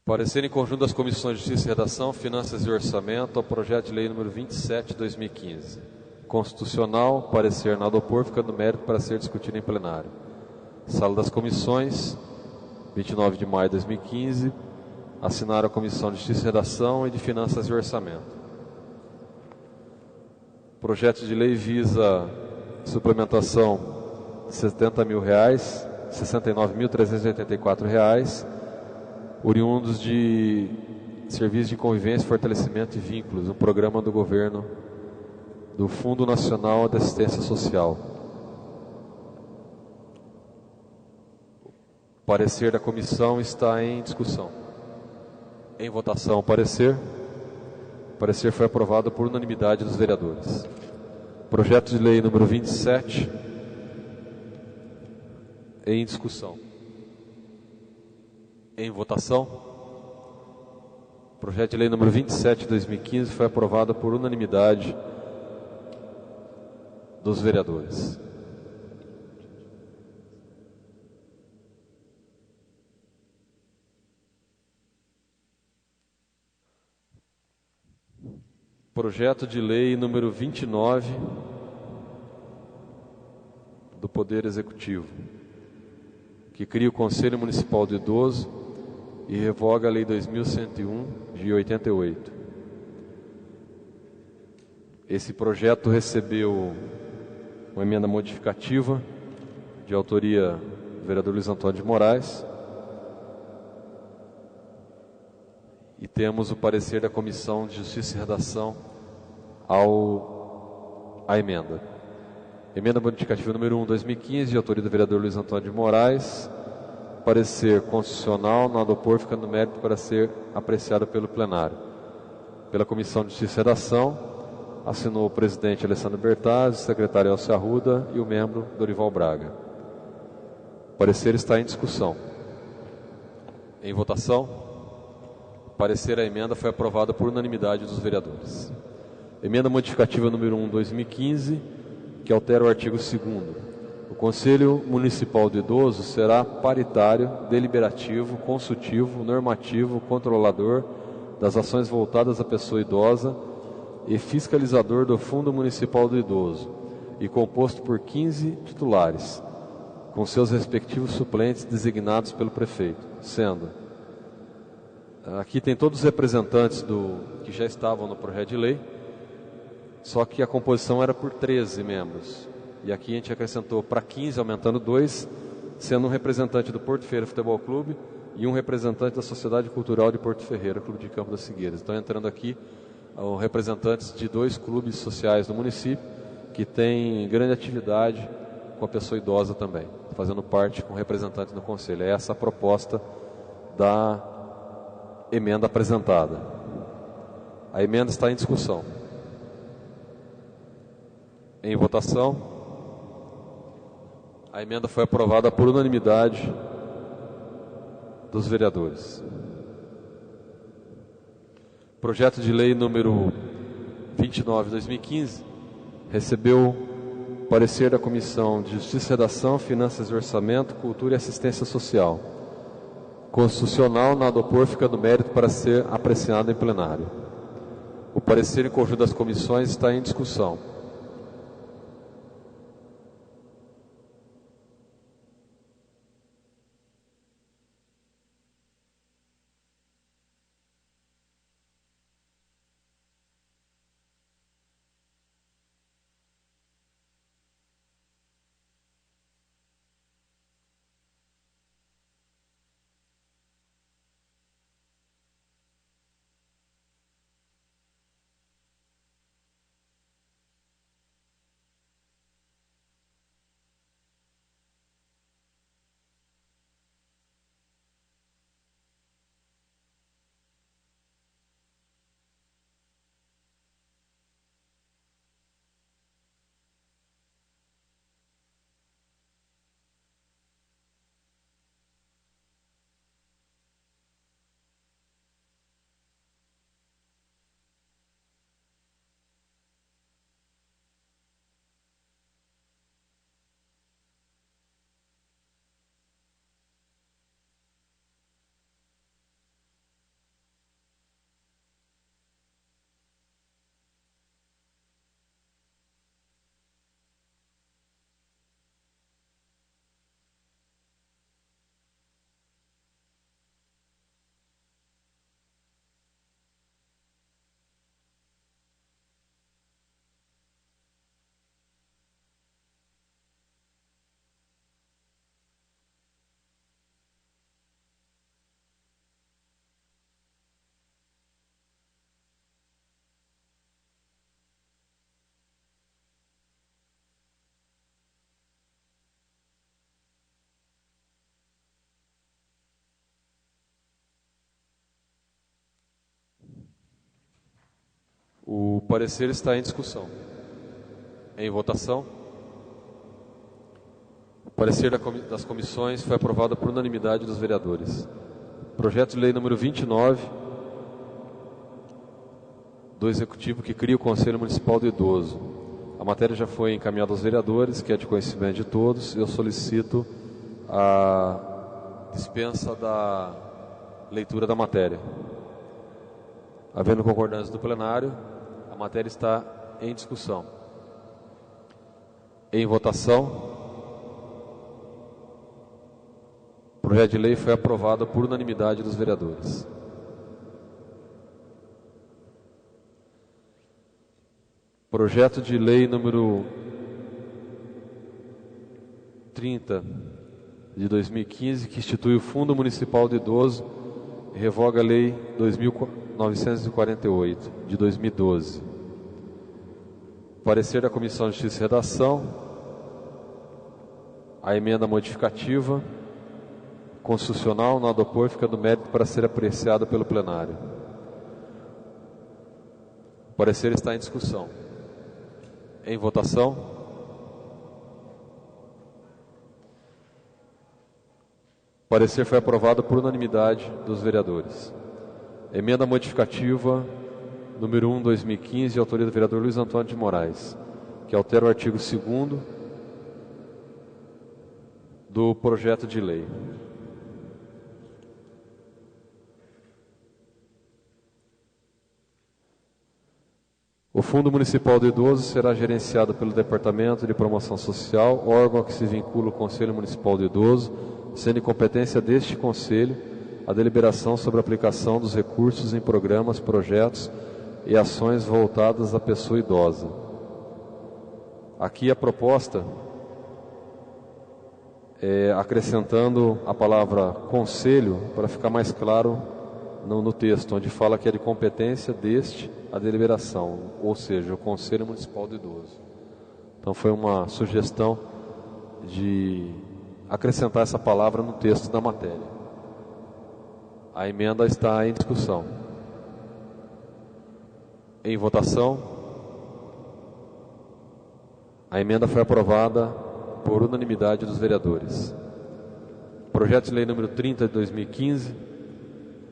Parecer em conjunto das comissões de Justiça e Redação, Finanças e Orçamento ao projeto de lei número 27 de 2015. Constitucional, parecer nada opor, ficando mérito para ser discutido em plenário. Sala das Comissões, 29 de maio de 2015. Assinaram a Comissão de Justiça e Redação e de Finanças e Orçamento. O projeto de lei visa suplementação de R$ 70 mil, R$ 69.384, oriundos de Serviço de Convivência, Fortalecimento e Vínculos, um programa do governo do Fundo Nacional de Assistência Social. O parecer da comissão está em discussão. Em votação, o parecer. O parecer foi aprovado por unanimidade dos vereadores. Projeto de lei número 27 em discussão. Em votação. O projeto de lei número 27 de 2015 foi aprovado por unanimidade dos vereadores. Projeto de lei número 29 do Poder Executivo, que cria o Conselho Municipal do Idoso e revoga a Lei 2101 de 88. Esse projeto recebeu uma emenda modificativa de autoria do vereador Luiz Antônio de Moraes e temos o parecer da Comissão de Justiça e Redação à emenda. Emenda modificativa número 1, 2015, de autoria do vereador Luiz Antônio de Moraes. Parecer constitucional, nada opor, ficando mérito para ser apreciado pelo plenário. Pela Comissão de Justiça e Redação, assinou o presidente Alessandro Bertazzi, o secretário Elcio Arruda e o membro Dorival Braga. O parecer está em discussão. Em votação, o parecer à emenda foi aprovado por unanimidade dos vereadores. Emenda modificativa número 1, 2015, que altera o artigo 2º. O Conselho Municipal do Idoso será paritário, deliberativo, consultivo, normativo, controlador das ações voltadas à pessoa idosa e fiscalizador do Fundo Municipal do Idoso, e composto por 15 titulares, com seus respectivos suplentes designados pelo prefeito, sendo... Aqui tem todos os representantes que já estavam no projeto de lei, só que a composição era por 13 membros. E aqui a gente acrescentou para 15, aumentando 2, sendo um representante do Porto Ferreira Futebol Clube e um representante da Sociedade Cultural de Porto Ferreira, Clube de Campo das Figueiras. Então, entrando aqui, representantes de 2 clubes sociais do município, que têm grande atividade com a pessoa idosa também, fazendo parte com representantes do Conselho. É essa a proposta da emenda apresentada. A emenda está em discussão. Em votação. A emenda foi aprovada por unanimidade dos vereadores. Projeto de lei número 29 de 2015 recebeu parecer da Comissão de Justiça e Redação, Finanças e Orçamento, Cultura e Assistência Social. Constitucional, nada opor, ficando mérito para ser apreciado em plenário. O parecer em conjunto das comissões está em discussão. O parecer está em discussão. Em votação. O parecer das comissões foi aprovado por unanimidade dos vereadores. Projeto de lei número 29 do Executivo, que cria o Conselho Municipal do Idoso. A matéria já foi encaminhada aos vereadores, que é de conhecimento de todos. Eu solicito a dispensa da leitura da matéria. Havendo concordância do plenário, a matéria está em discussão. Em votação. O projeto de lei foi aprovado por unanimidade dos vereadores. Projeto de lei número 30 de 2015, que institui o Fundo Municipal do Idoso e revoga a Lei 2948 de 2012. Parecer da Comissão de Justiça e Redação. A emenda modificativa constitucional não adopor fica do mérito para ser apreciada pelo plenário. O parecer está em discussão. Em votação. O parecer foi aprovado por unanimidade dos vereadores. Emenda modificativa número 1, 2015, de autoria do vereador Luiz Antônio de Moraes, que altera o artigo 2º do projeto de lei. O Fundo Municipal do Idoso será gerenciado pelo Departamento de Promoção Social, órgão que se vincula ao Conselho Municipal do Idoso, sendo competência deste Conselho a deliberação sobre a aplicação dos recursos em programas, projetos e ações voltadas à pessoa idosa. Aqui a proposta é acrescentando a palavra conselho para ficar mais claro no texto, onde fala que é de competência deste a deliberação, ou seja, o Conselho Municipal do Idoso. Então foi uma sugestão de acrescentar essa palavra no texto da matéria. A emenda está em discussão. Em votação. A emenda foi aprovada por unanimidade dos vereadores. Projeto de lei número 30 de 2015,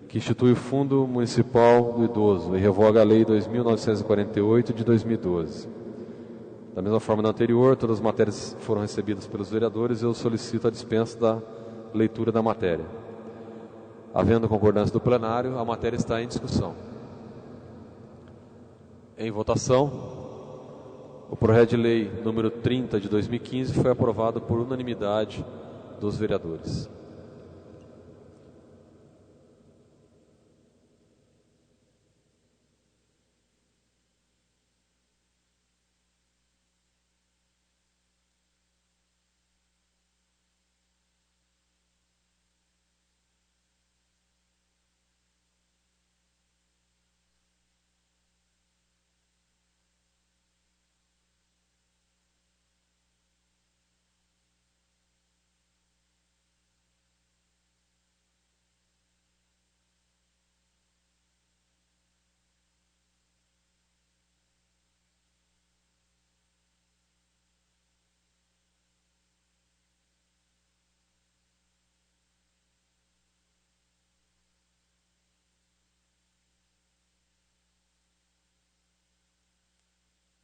que institui o Fundo Municipal do Idoso e revoga a Lei 2948 de 2012. Da mesma forma da anterior, todas as matérias foram recebidas pelos vereadores e eu solicito a dispensa da leitura da matéria. Havendo concordância do plenário, a matéria está em discussão. Em votação. O projeto de lei número 30 de 2015 foi aprovado por unanimidade dos vereadores.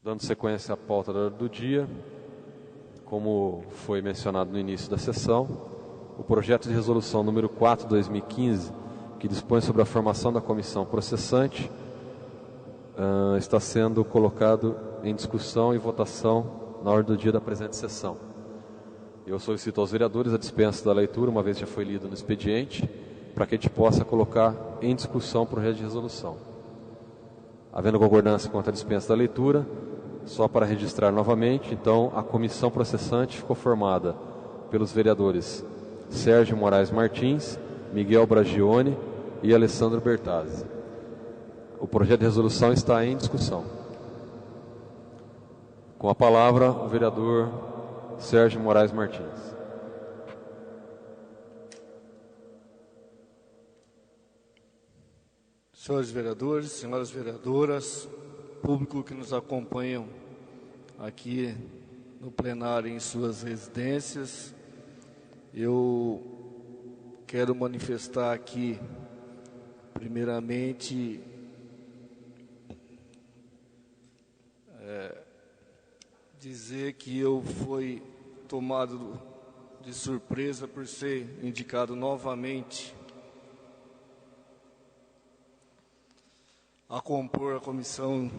Dando sequência à pauta do dia, como foi mencionado no início da sessão, o projeto de resolução número 4 de 2015, que dispõe sobre a formação da comissão processante, está sendo colocado em discussão e votação na ordem do dia da presente sessão. Eu solicito aos vereadores a dispensa da leitura, uma vez já foi lido no expediente, para que a gente possa colocar em discussão o projeto de resolução. Havendo concordância quanto à dispensa da leitura, só para registrar novamente, então, a comissão processante ficou formada pelos vereadores Sérgio Moraes Martins, Miguel Bragione e Alessandro Bertazzi. O projeto de resolução está em discussão. Com a palavra, o vereador Sérgio Moraes Martins. Senhores vereadores, senhoras vereadoras, público que nos acompanham aqui no plenário em suas residências, eu quero manifestar aqui, primeiramente, dizer que eu fui tomado de surpresa por ser indicado novamente a compor a comissão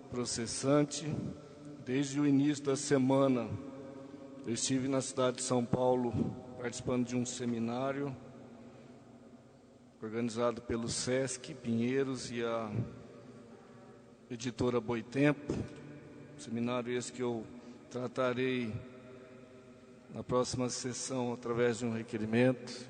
processante. Desde o início da semana, eu estive na cidade de São Paulo participando de um seminário organizado pelo SESC Pinheiros e a editora Boitempo. Seminário esse que eu tratarei na próxima sessão através de um requerimento.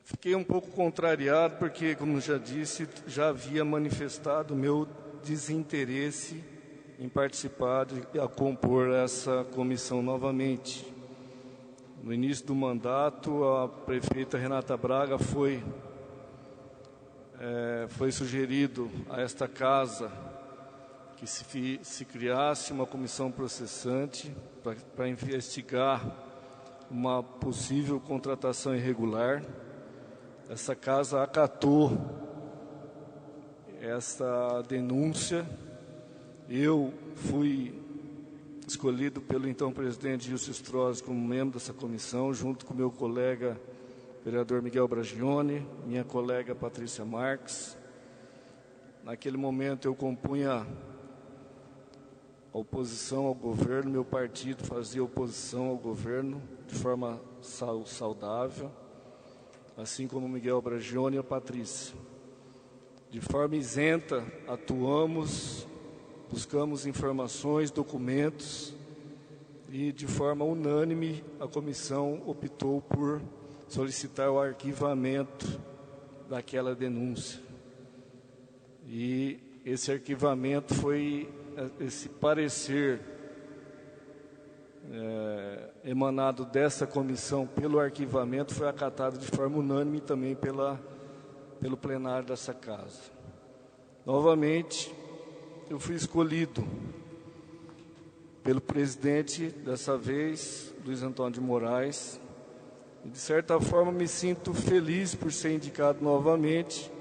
Fiquei um pouco contrariado porque, como já disse, já havia manifestado meu desinteresse em participar e a compor essa comissão novamente. No início do mandato, a prefeita Renata Braga foi sugerido a esta casa que se criasse uma comissão processante para investigar uma possível contratação irregular. Essa casa acatou essa denúncia. Eu fui escolhido pelo então presidente Gilson Strozzi como membro dessa comissão, junto com meu colega vereador Miguel Bragione, minha colega Patrícia Marques. Naquele momento eu compunha a oposição ao governo, meu partido fazia oposição ao governo de forma saudável, assim como Miguel Bragione e a Patrícia. De forma isenta, atuamos, buscamos informações, documentos, e de forma unânime a comissão optou por solicitar o arquivamento daquela denúncia. E esse arquivamento foi, esse parecer emanado dessa comissão pelo arquivamento foi acatado de forma unânime também pelo plenário dessa casa. Novamente, eu fui escolhido pelo presidente, dessa vez, Luiz Antônio de Moraes, e de certa forma me sinto feliz por ser indicado novamente,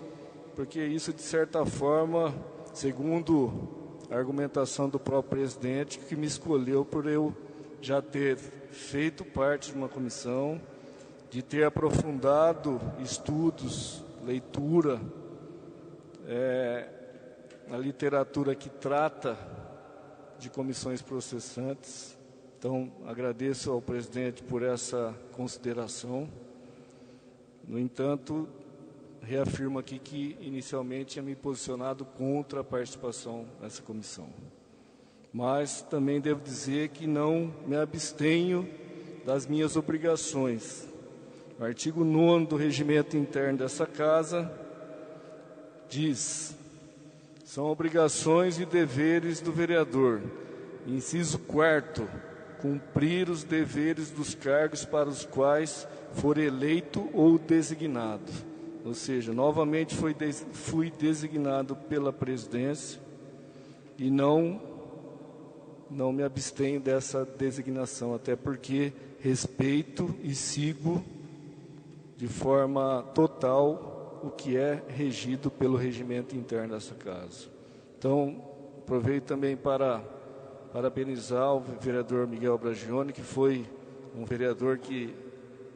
porque isso, de certa forma, segundo a argumentação do próprio presidente, que me escolheu por eu já ter feito parte de uma comissão, de ter aprofundado estudos, leitura, a literatura que trata de comissões processantes. Então, agradeço ao presidente por essa consideração. No entanto, reafirmo aqui que inicialmente tinha me posicionado contra a participação nessa comissão. Mas também devo dizer que não me abstenho das minhas obrigações. O artigo 9º do regimento interno dessa casa diz: são obrigações e deveres do vereador. Inciso 4º, cumprir os deveres dos cargos para os quais for eleito ou designado. Ou seja, novamente fui designado pela presidência e não me abstenho dessa designação, até porque respeito e sigo de forma total o que é regido pelo regimento interno dessa casa. Então, aproveito também para parabenizar o vereador Miguel Bragione, que foi um vereador que,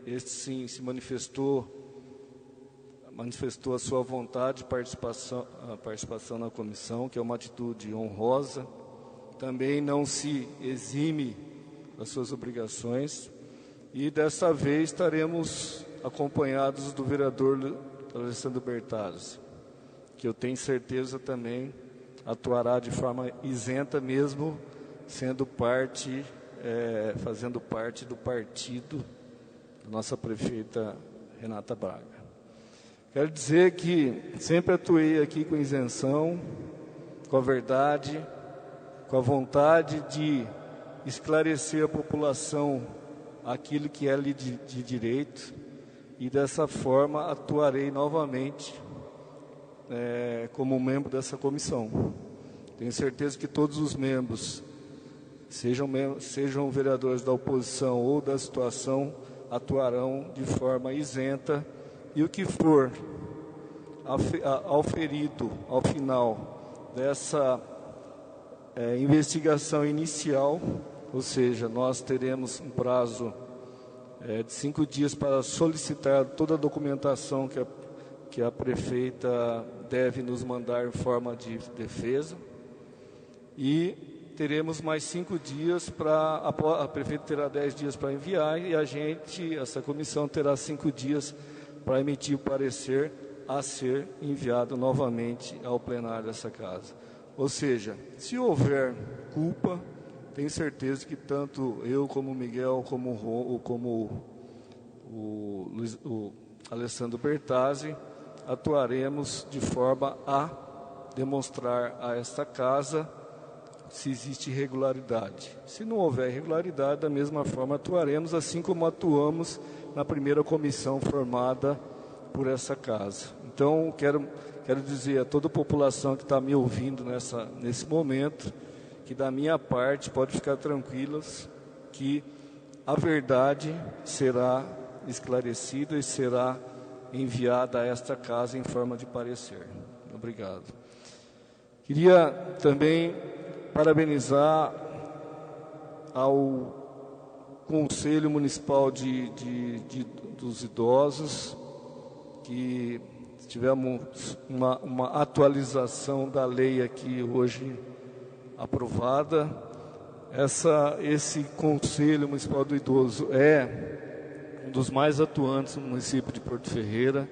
este sim, se manifestou a sua vontade de participação na comissão, que é uma atitude honrosa. Também não se exime das suas obrigações. E dessa vez estaremos acompanhados do vereador Alessandro Bertazzi, que eu tenho certeza também atuará de forma isenta, mesmo sendo fazendo parte do partido da nossa prefeita Renata Braga. Quero dizer que sempre atuei aqui com isenção, com a verdade, com a vontade de esclarecer a população aquilo que é lhe de direito, e dessa forma atuarei novamente como membro dessa comissão. Tenho certeza que todos os membros, sejam vereadores da oposição ou da situação, atuarão de forma isenta, e o que for auferido ao final dessa investigação inicial, ou seja, nós teremos um prazo de 5 dias para solicitar toda a documentação que a prefeita deve nos mandar em forma de defesa, e teremos mais 5 dias a prefeita terá 10 dias para enviar, e essa comissão terá 5 dias para emitir o parecer a ser enviado novamente ao plenário dessa casa. Ou seja, se houver culpa, tenho certeza que tanto eu como o Miguel, como o Alessandro Bertazzi, atuaremos de forma a demonstrar a esta casa se existe irregularidade. Se não houver irregularidade, da mesma forma atuaremos, assim como atuamos na primeira comissão formada por essa casa. Então, quero dizer a toda a população que está me ouvindo nesse momento, que da minha parte pode ficar tranquilas que a verdade será esclarecida e será enviada a esta casa em forma de parecer. Obrigado. Queria também parabenizar ao Conselho Municipal dos Idosos, que tivemos uma atualização da lei aqui hoje aprovada. Esse Conselho Municipal do Idoso é um dos mais atuantes no município de Porto Ferreira.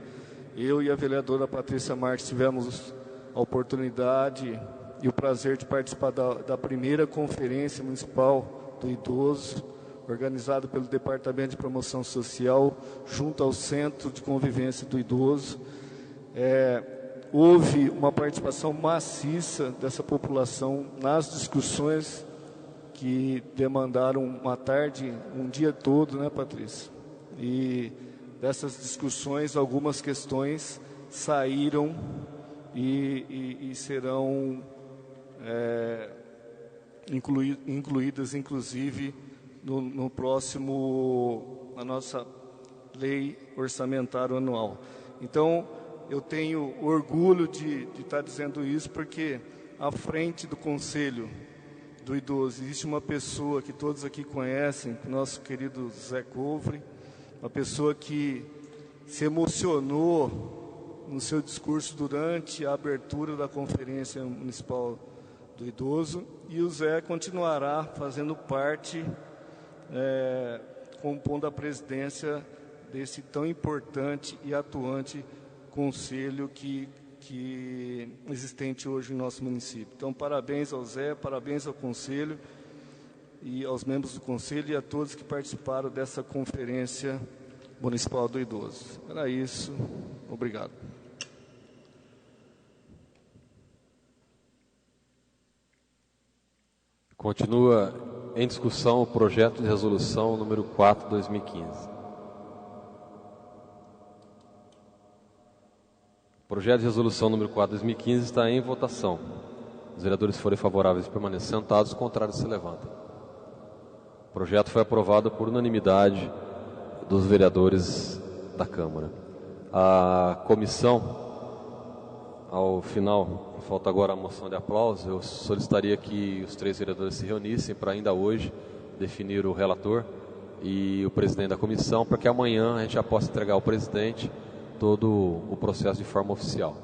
Eu e a vereadora Patrícia Marques tivemos a oportunidade e o prazer de participar da primeira Conferência Municipal do Idoso, organizado pelo Departamento de Promoção Social, junto ao Centro de Convivência do Idoso. Houve uma participação maciça dessa população nas discussões que demandaram uma tarde, um dia todo, né, Patrícia? E dessas discussões, algumas questões saíram e serão incluídas, inclusive, no próximo, na nossa lei orçamentária anual. Então, eu tenho orgulho de estar dizendo isso, porque à frente do Conselho do Idoso existe uma pessoa que todos aqui conhecem, nosso querido Zé Couvre, uma pessoa que se emocionou no seu discurso durante a abertura da Conferência Municipal do Idoso, e o Zé continuará fazendo parte, compondo a presidência desse tão importante e atuante conselho que existente hoje em nosso município. Então, parabéns ao Zé, parabéns ao conselho e aos membros do conselho e a todos que participaram dessa Conferência Municipal do Idoso. Era isso. Obrigado. Continua em discussão o projeto de resolução número 4, 2015. O projeto de resolução número 4, 2015 está em votação. Os vereadores forem favoráveis permaneçam sentados, os contrários se levantem. O projeto foi aprovado por unanimidade dos vereadores da Câmara. A comissão, ao final, falta agora a moção de aplauso, eu solicitaria que os 3 vereadores se reunissem para ainda hoje definir o relator e o presidente da comissão, para que amanhã a gente já possa entregar ao presidente todo o processo de forma oficial.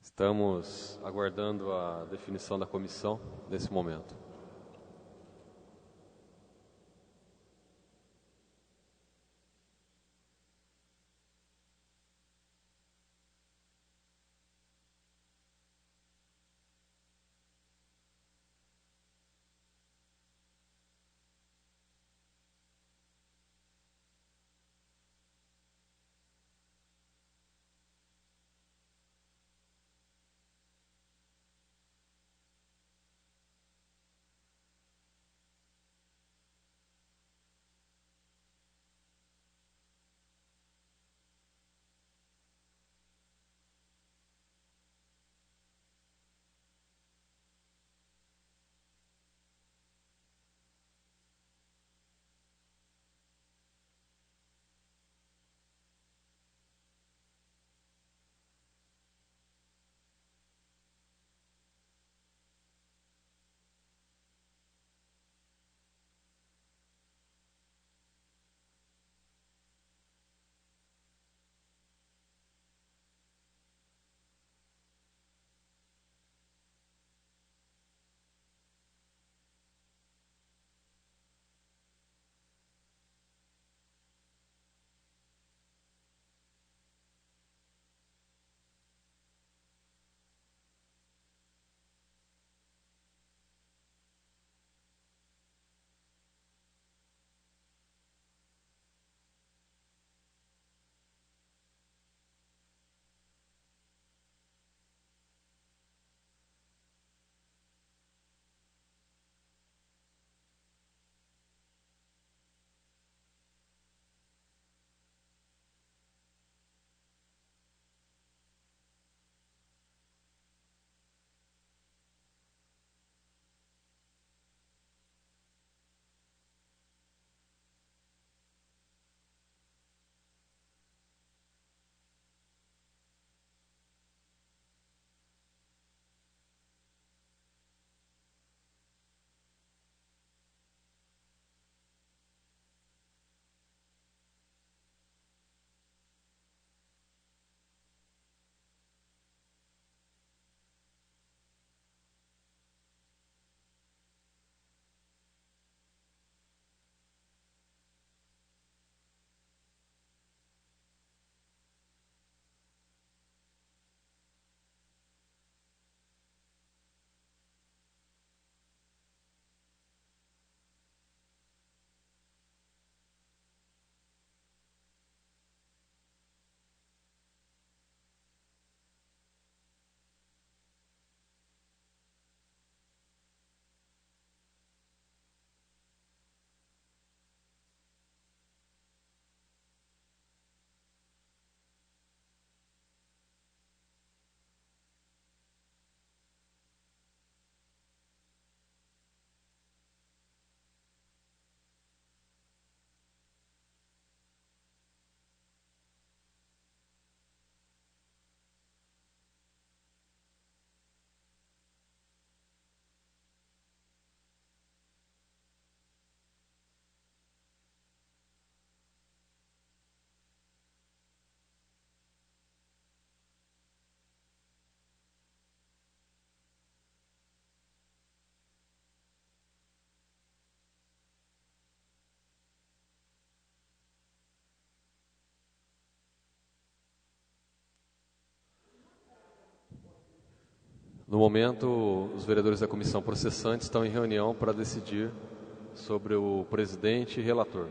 Estamos aguardando a definição da comissão nesse momento. No momento, os vereadores da comissão processante estão em reunião para decidir sobre o presidente e relator.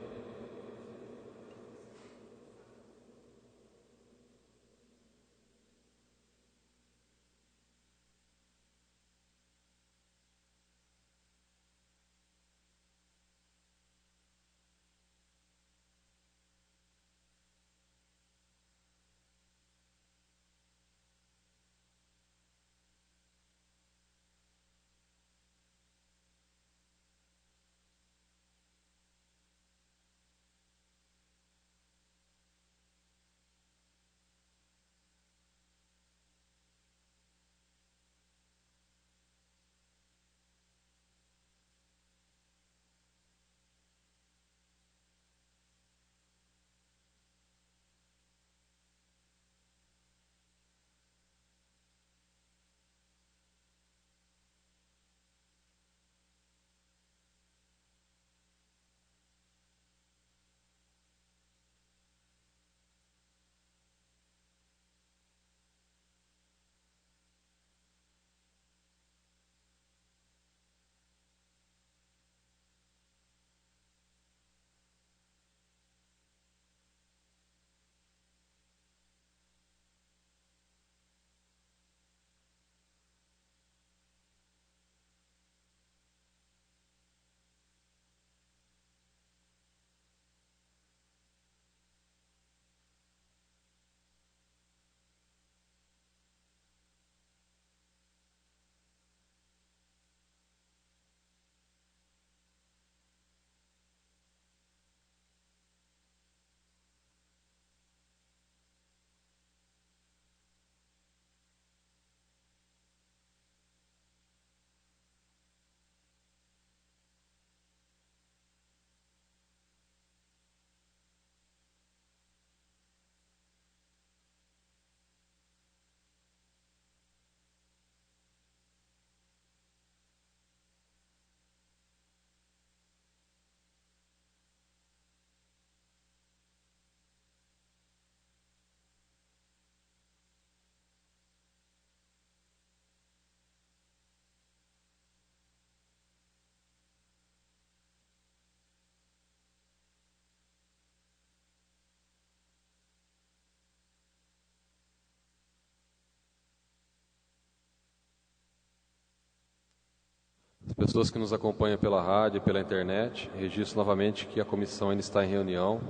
As pessoas que nos acompanham pela rádio e pela internet, registro novamente que a comissão ainda está em reunião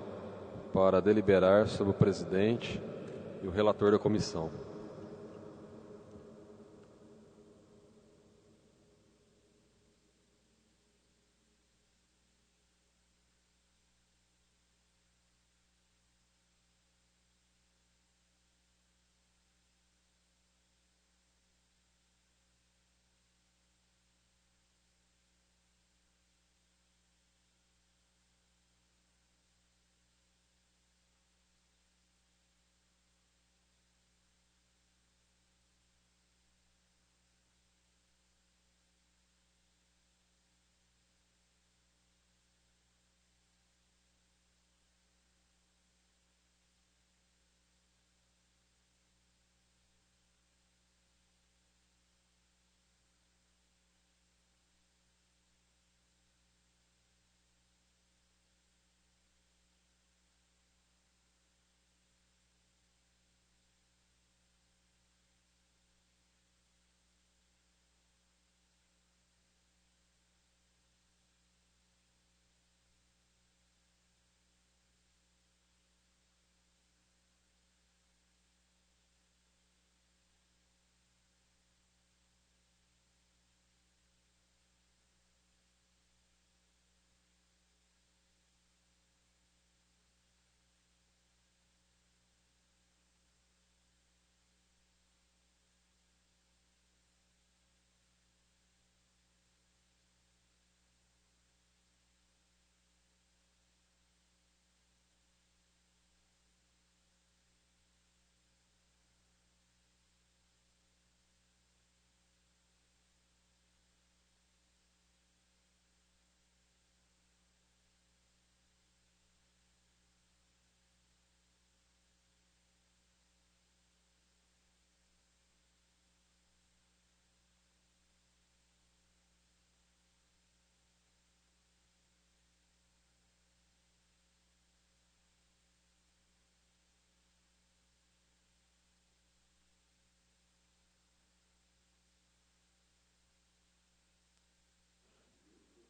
para deliberar sobre o presidente e o relator da comissão.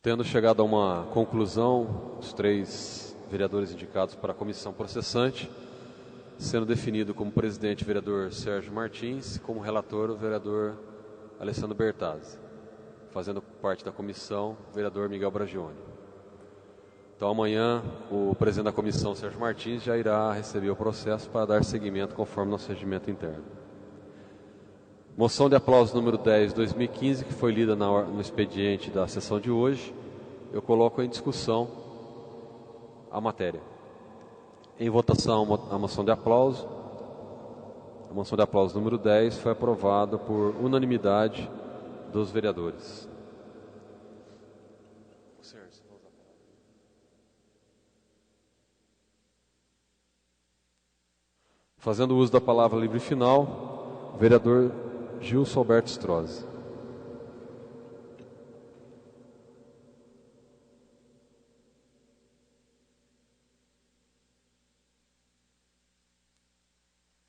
Tendo chegado a uma conclusão, os 3 vereadores indicados para a comissão processante, sendo definido como presidente o vereador Sérgio Martins, como relator o vereador Alessandro Bertazzi, fazendo parte da comissão o vereador Miguel Bragione. Então amanhã o presidente da comissão, Sérgio Martins, já irá receber o processo para dar seguimento conforme nosso regimento interno. Moção de aplauso número 10, 2015, que foi lida no expediente da sessão de hoje, eu coloco em discussão a matéria. Em votação, a moção de aplauso. A moção de aplauso número 10 foi aprovada por unanimidade dos vereadores. Fazendo uso da palavra livre final, o vereador Gilson Alberto Strozzi.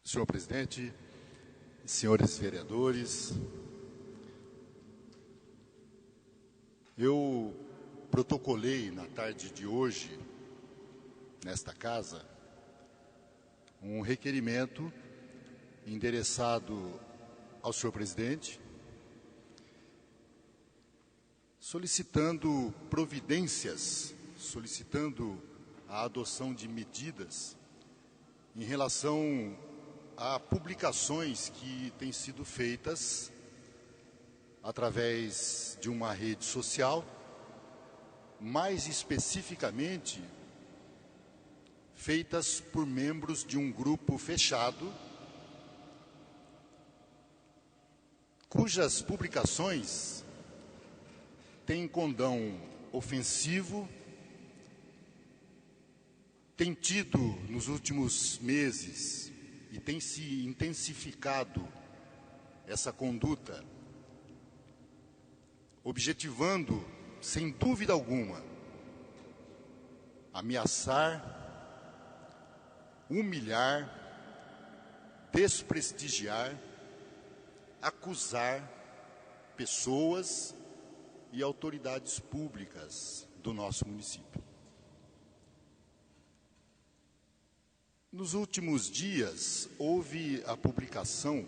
Senhor presidente, senhores vereadores, eu protocolei na tarde de hoje, nesta casa, um requerimento endereçado ao senhor presidente, solicitando providências, solicitando a adoção de medidas em relação a publicações que têm sido feitas através de uma rede social, mais especificamente feitas por membros de um grupo fechado, cujas publicações têm condão ofensivo, têm tido nos últimos meses e tem se intensificado essa conduta, objetivando, sem dúvida alguma, ameaçar, humilhar, desprestigiar, acusar pessoas e autoridades públicas do nosso município. Nos últimos dias, houve a publicação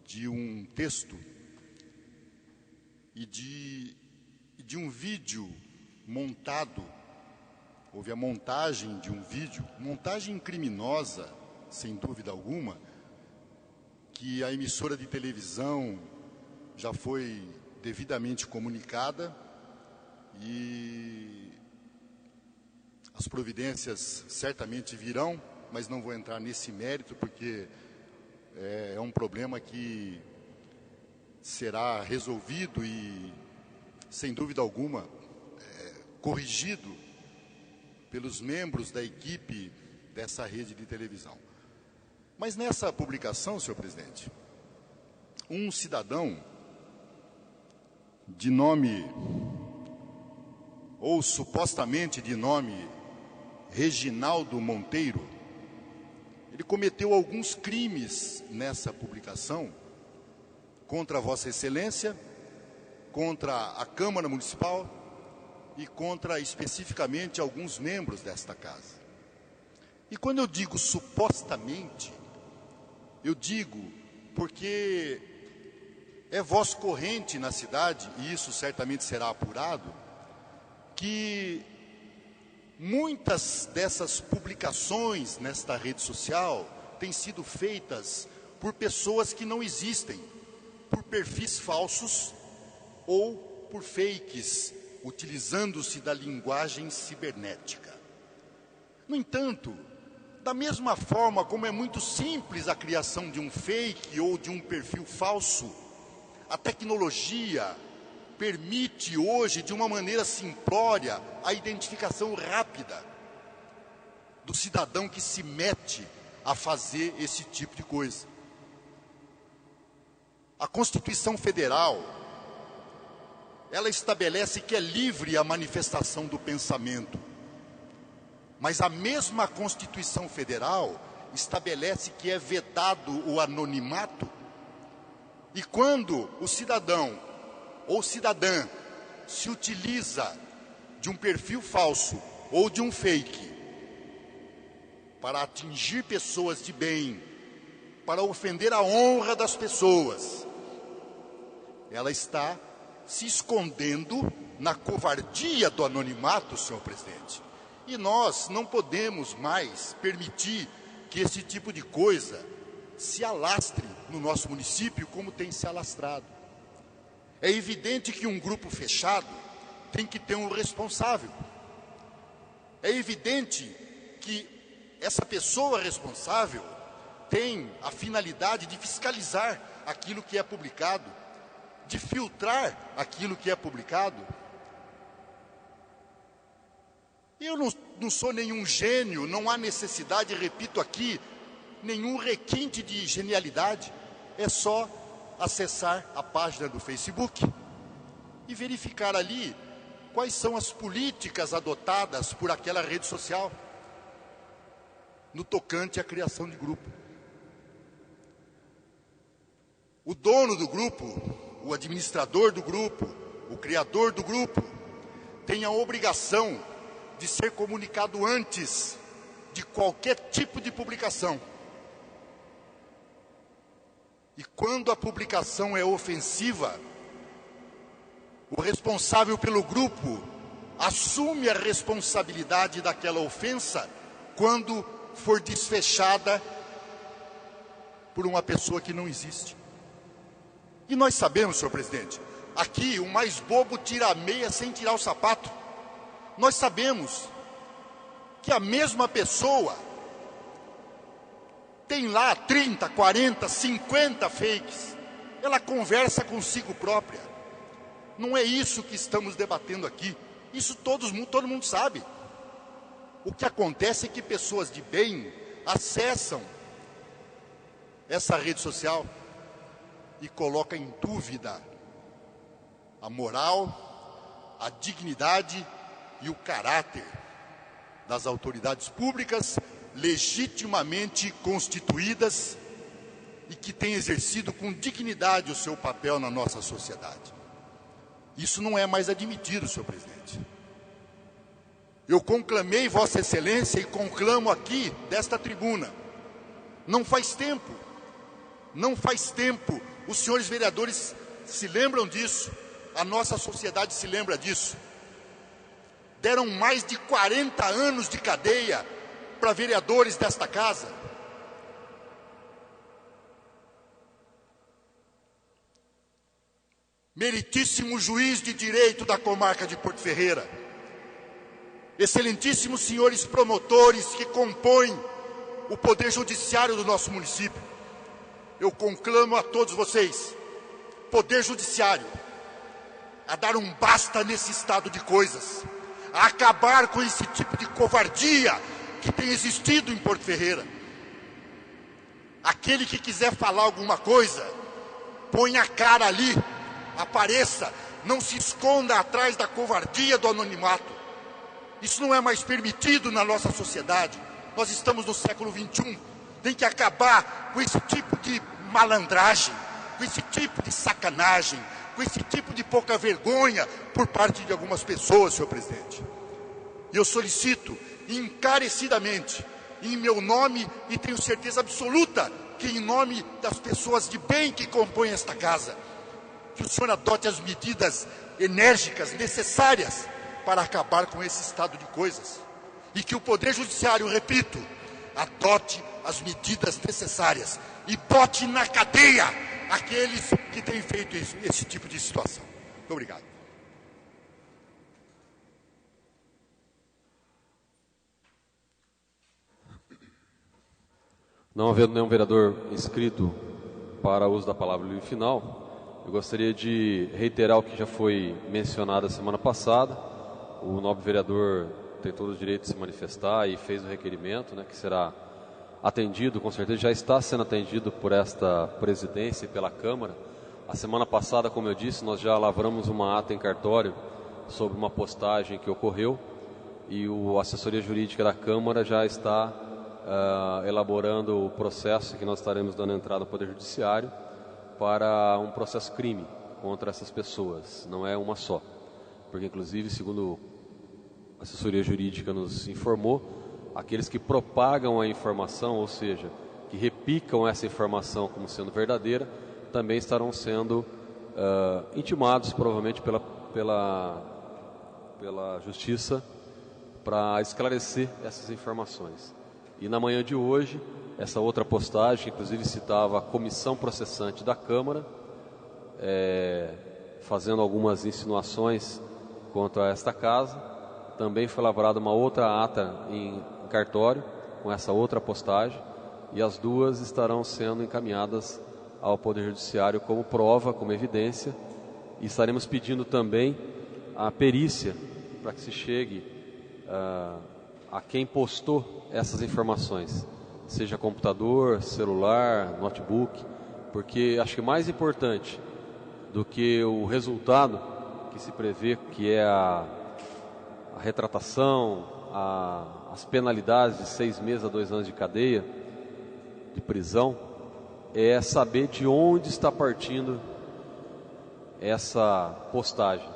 de um texto e de um vídeo montado. Houve a montagem de um vídeo, montagem criminosa, sem dúvida alguma, que a emissora de televisão já foi devidamente comunicada e as providências certamente virão, mas não vou entrar nesse mérito porque é um problema que será resolvido e, sem dúvida alguma, corrigido pelos membros da equipe dessa rede de televisão. Mas nessa publicação, senhor presidente, um cidadão de nome, ou supostamente de nome, Reginaldo Monteiro, ele cometeu alguns crimes nessa publicação contra Vossa Excelência, contra a Câmara Municipal e contra especificamente alguns membros desta casa. E quando eu digo supostamente, eu digo porque é voz corrente na cidade, e isso certamente será apurado, que muitas dessas publicações nesta rede social têm sido feitas por pessoas que não existem, por perfis falsos ou por fakes, utilizando-se da linguagem cibernética. No entanto, da mesma forma como é muito simples a criação de um fake ou de um perfil falso, a tecnologia permite hoje, de uma maneira simplória, a identificação rápida do cidadão que se mete a fazer esse tipo de coisa. A Constituição Federal, ela estabelece que é livre a manifestação do pensamento, mas a mesma Constituição Federal estabelece que é vedado o anonimato, e quando o cidadão ou cidadã se utiliza de um perfil falso ou de um fake para atingir pessoas de bem, para ofender a honra das pessoas, ela está se escondendo na covardia do anonimato, senhor presidente. E nós não podemos mais permitir que esse tipo de coisa se alastre no nosso município como tem se alastrado. É evidente que um grupo fechado tem que ter um responsável. É evidente que essa pessoa responsável tem a finalidade de fiscalizar aquilo que é publicado, de filtrar aquilo que é publicado. Eu não sou nenhum gênio, não há necessidade, repito aqui, nenhum requinte de genialidade. É só acessar a página do Facebook e verificar ali quais são as políticas adotadas por aquela rede social no tocante à criação de grupo. O dono do grupo, o administrador do grupo, o criador do grupo, tem a obrigação de ser comunicado antes de qualquer tipo de publicação. E quando a publicação é ofensiva, o responsável pelo grupo assume a responsabilidade daquela ofensa quando for desfechada por uma pessoa que não existe. E nós sabemos, senhor presidente, aqui o mais bobo tira a meia sem tirar o sapato. Nós sabemos que a mesma pessoa tem lá 30, 40, 50 fakes. Ela conversa consigo própria. Não é isso que estamos debatendo aqui. Isso todo mundo sabe. O que acontece é que pessoas de bem acessam essa rede social e colocam em dúvida a moral, a dignidade e o caráter das autoridades públicas legitimamente constituídas e que têm exercido com dignidade o seu papel na nossa sociedade. Isso não é mais admitido, senhor presidente. Eu conclamei Vossa Excelência e conclamo aqui desta tribuna. Não faz tempo, os senhores vereadores se lembram disso, a nossa sociedade se lembra disso. Deram mais de 40 anos de cadeia para vereadores desta casa. Meritíssimo juiz de direito da comarca de Porto Ferreira, excelentíssimos senhores promotores que compõem o poder judiciário do nosso município, eu conclamo a todos vocês, poder judiciário, a dar um basta nesse estado de coisas, a acabar com esse tipo de covardia que tem existido em Porto Ferreira. Aquele que quiser falar alguma coisa, põe a cara ali, apareça, não se esconda atrás da covardia do anonimato. Isso não é mais permitido na nossa sociedade. Nós estamos no século XXI. Tem que acabar com esse tipo de malandragem, com esse tipo de sacanagem, com esse tipo de pouca vergonha por parte de algumas pessoas, senhor presidente. E eu solicito encarecidamente, em meu nome, e tenho certeza absoluta que em nome das pessoas de bem que compõem esta casa, que o senhor adote as medidas enérgicas necessárias para acabar com esse estado de coisas. E que o Poder Judiciário, repito, adote as medidas necessárias e bote na cadeia aqueles que têm feito esse tipo de situação. Muito obrigado. Não havendo nenhum vereador inscrito para uso da palavra livre final, eu gostaria de reiterar o que já foi mencionado a semana passada. O nobre vereador tem todo o direito de se manifestar e fez o requerimento, né, que será atendido, com certeza já está sendo atendido por esta presidência e pela Câmara. A semana passada, como eu disse, nós já lavramos uma ata em cartório sobre uma postagem que ocorreu e a assessoria jurídica da Câmara já está elaborando o processo que nós estaremos dando entrada ao Poder Judiciário para um processo crime contra essas pessoas, não é uma só. porque inclusive, segundo a assessoria jurídica nos informou, aqueles que propagam a informação, ou seja, que repicam essa informação como sendo verdadeira, também estarão sendo intimados, provavelmente pela Justiça, para esclarecer essas informações. E na manhã de hoje, essa outra postagem, inclusive citava a comissão processante da Câmara, fazendo algumas insinuações contra esta casa. Também foi lavrada uma outra ata em cartório, com essa outra postagem, e as duas estarão sendo encaminhadas ao Poder Judiciário como prova, como evidência, e estaremos pedindo também a perícia para que se chegue a quem postou essas informações, seja computador, celular, notebook, porque acho que mais importante do que o resultado que se prevê, que é a retratação, as penalidades de 6 meses a 2 anos de cadeia, de prisão, é saber de onde está partindo essa postagem.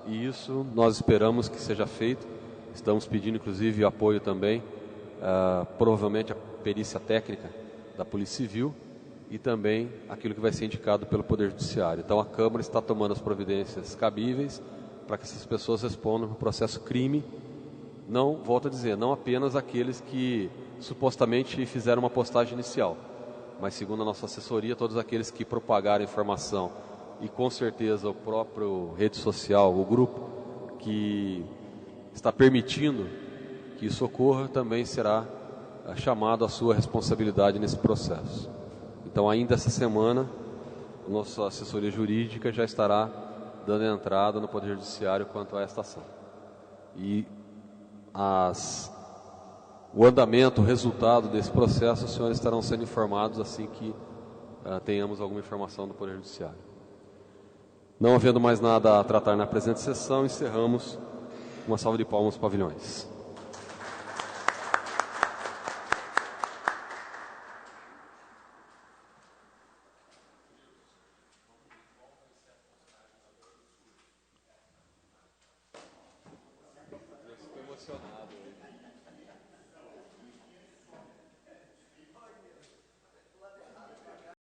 E isso nós esperamos que seja feito. Estamos pedindo, inclusive, apoio também, provavelmente a perícia técnica da Polícia Civil e também aquilo que vai ser indicado pelo Poder Judiciário. Então a Câmara está tomando as providências cabíveis para que essas pessoas respondam no processo crime. Não, volto a dizer, não apenas aqueles que supostamente fizeram uma postagem inicial, mas segundo a nossa assessoria, todos aqueles que propagaram informação e com certeza o próprio rede social, o grupo que está permitindo que isso ocorra, também será chamado à sua responsabilidade nesse processo. Então ainda essa semana, a nossa assessoria jurídica já estará dando entrada no Poder Judiciário quanto a esta ação. E o andamento, o resultado desse processo, os senhores estarão sendo informados assim que tenhamos alguma informação do Poder Judiciário. Não havendo mais nada a tratar na presente sessão, encerramos. Uma salva de palmas, pavilhões.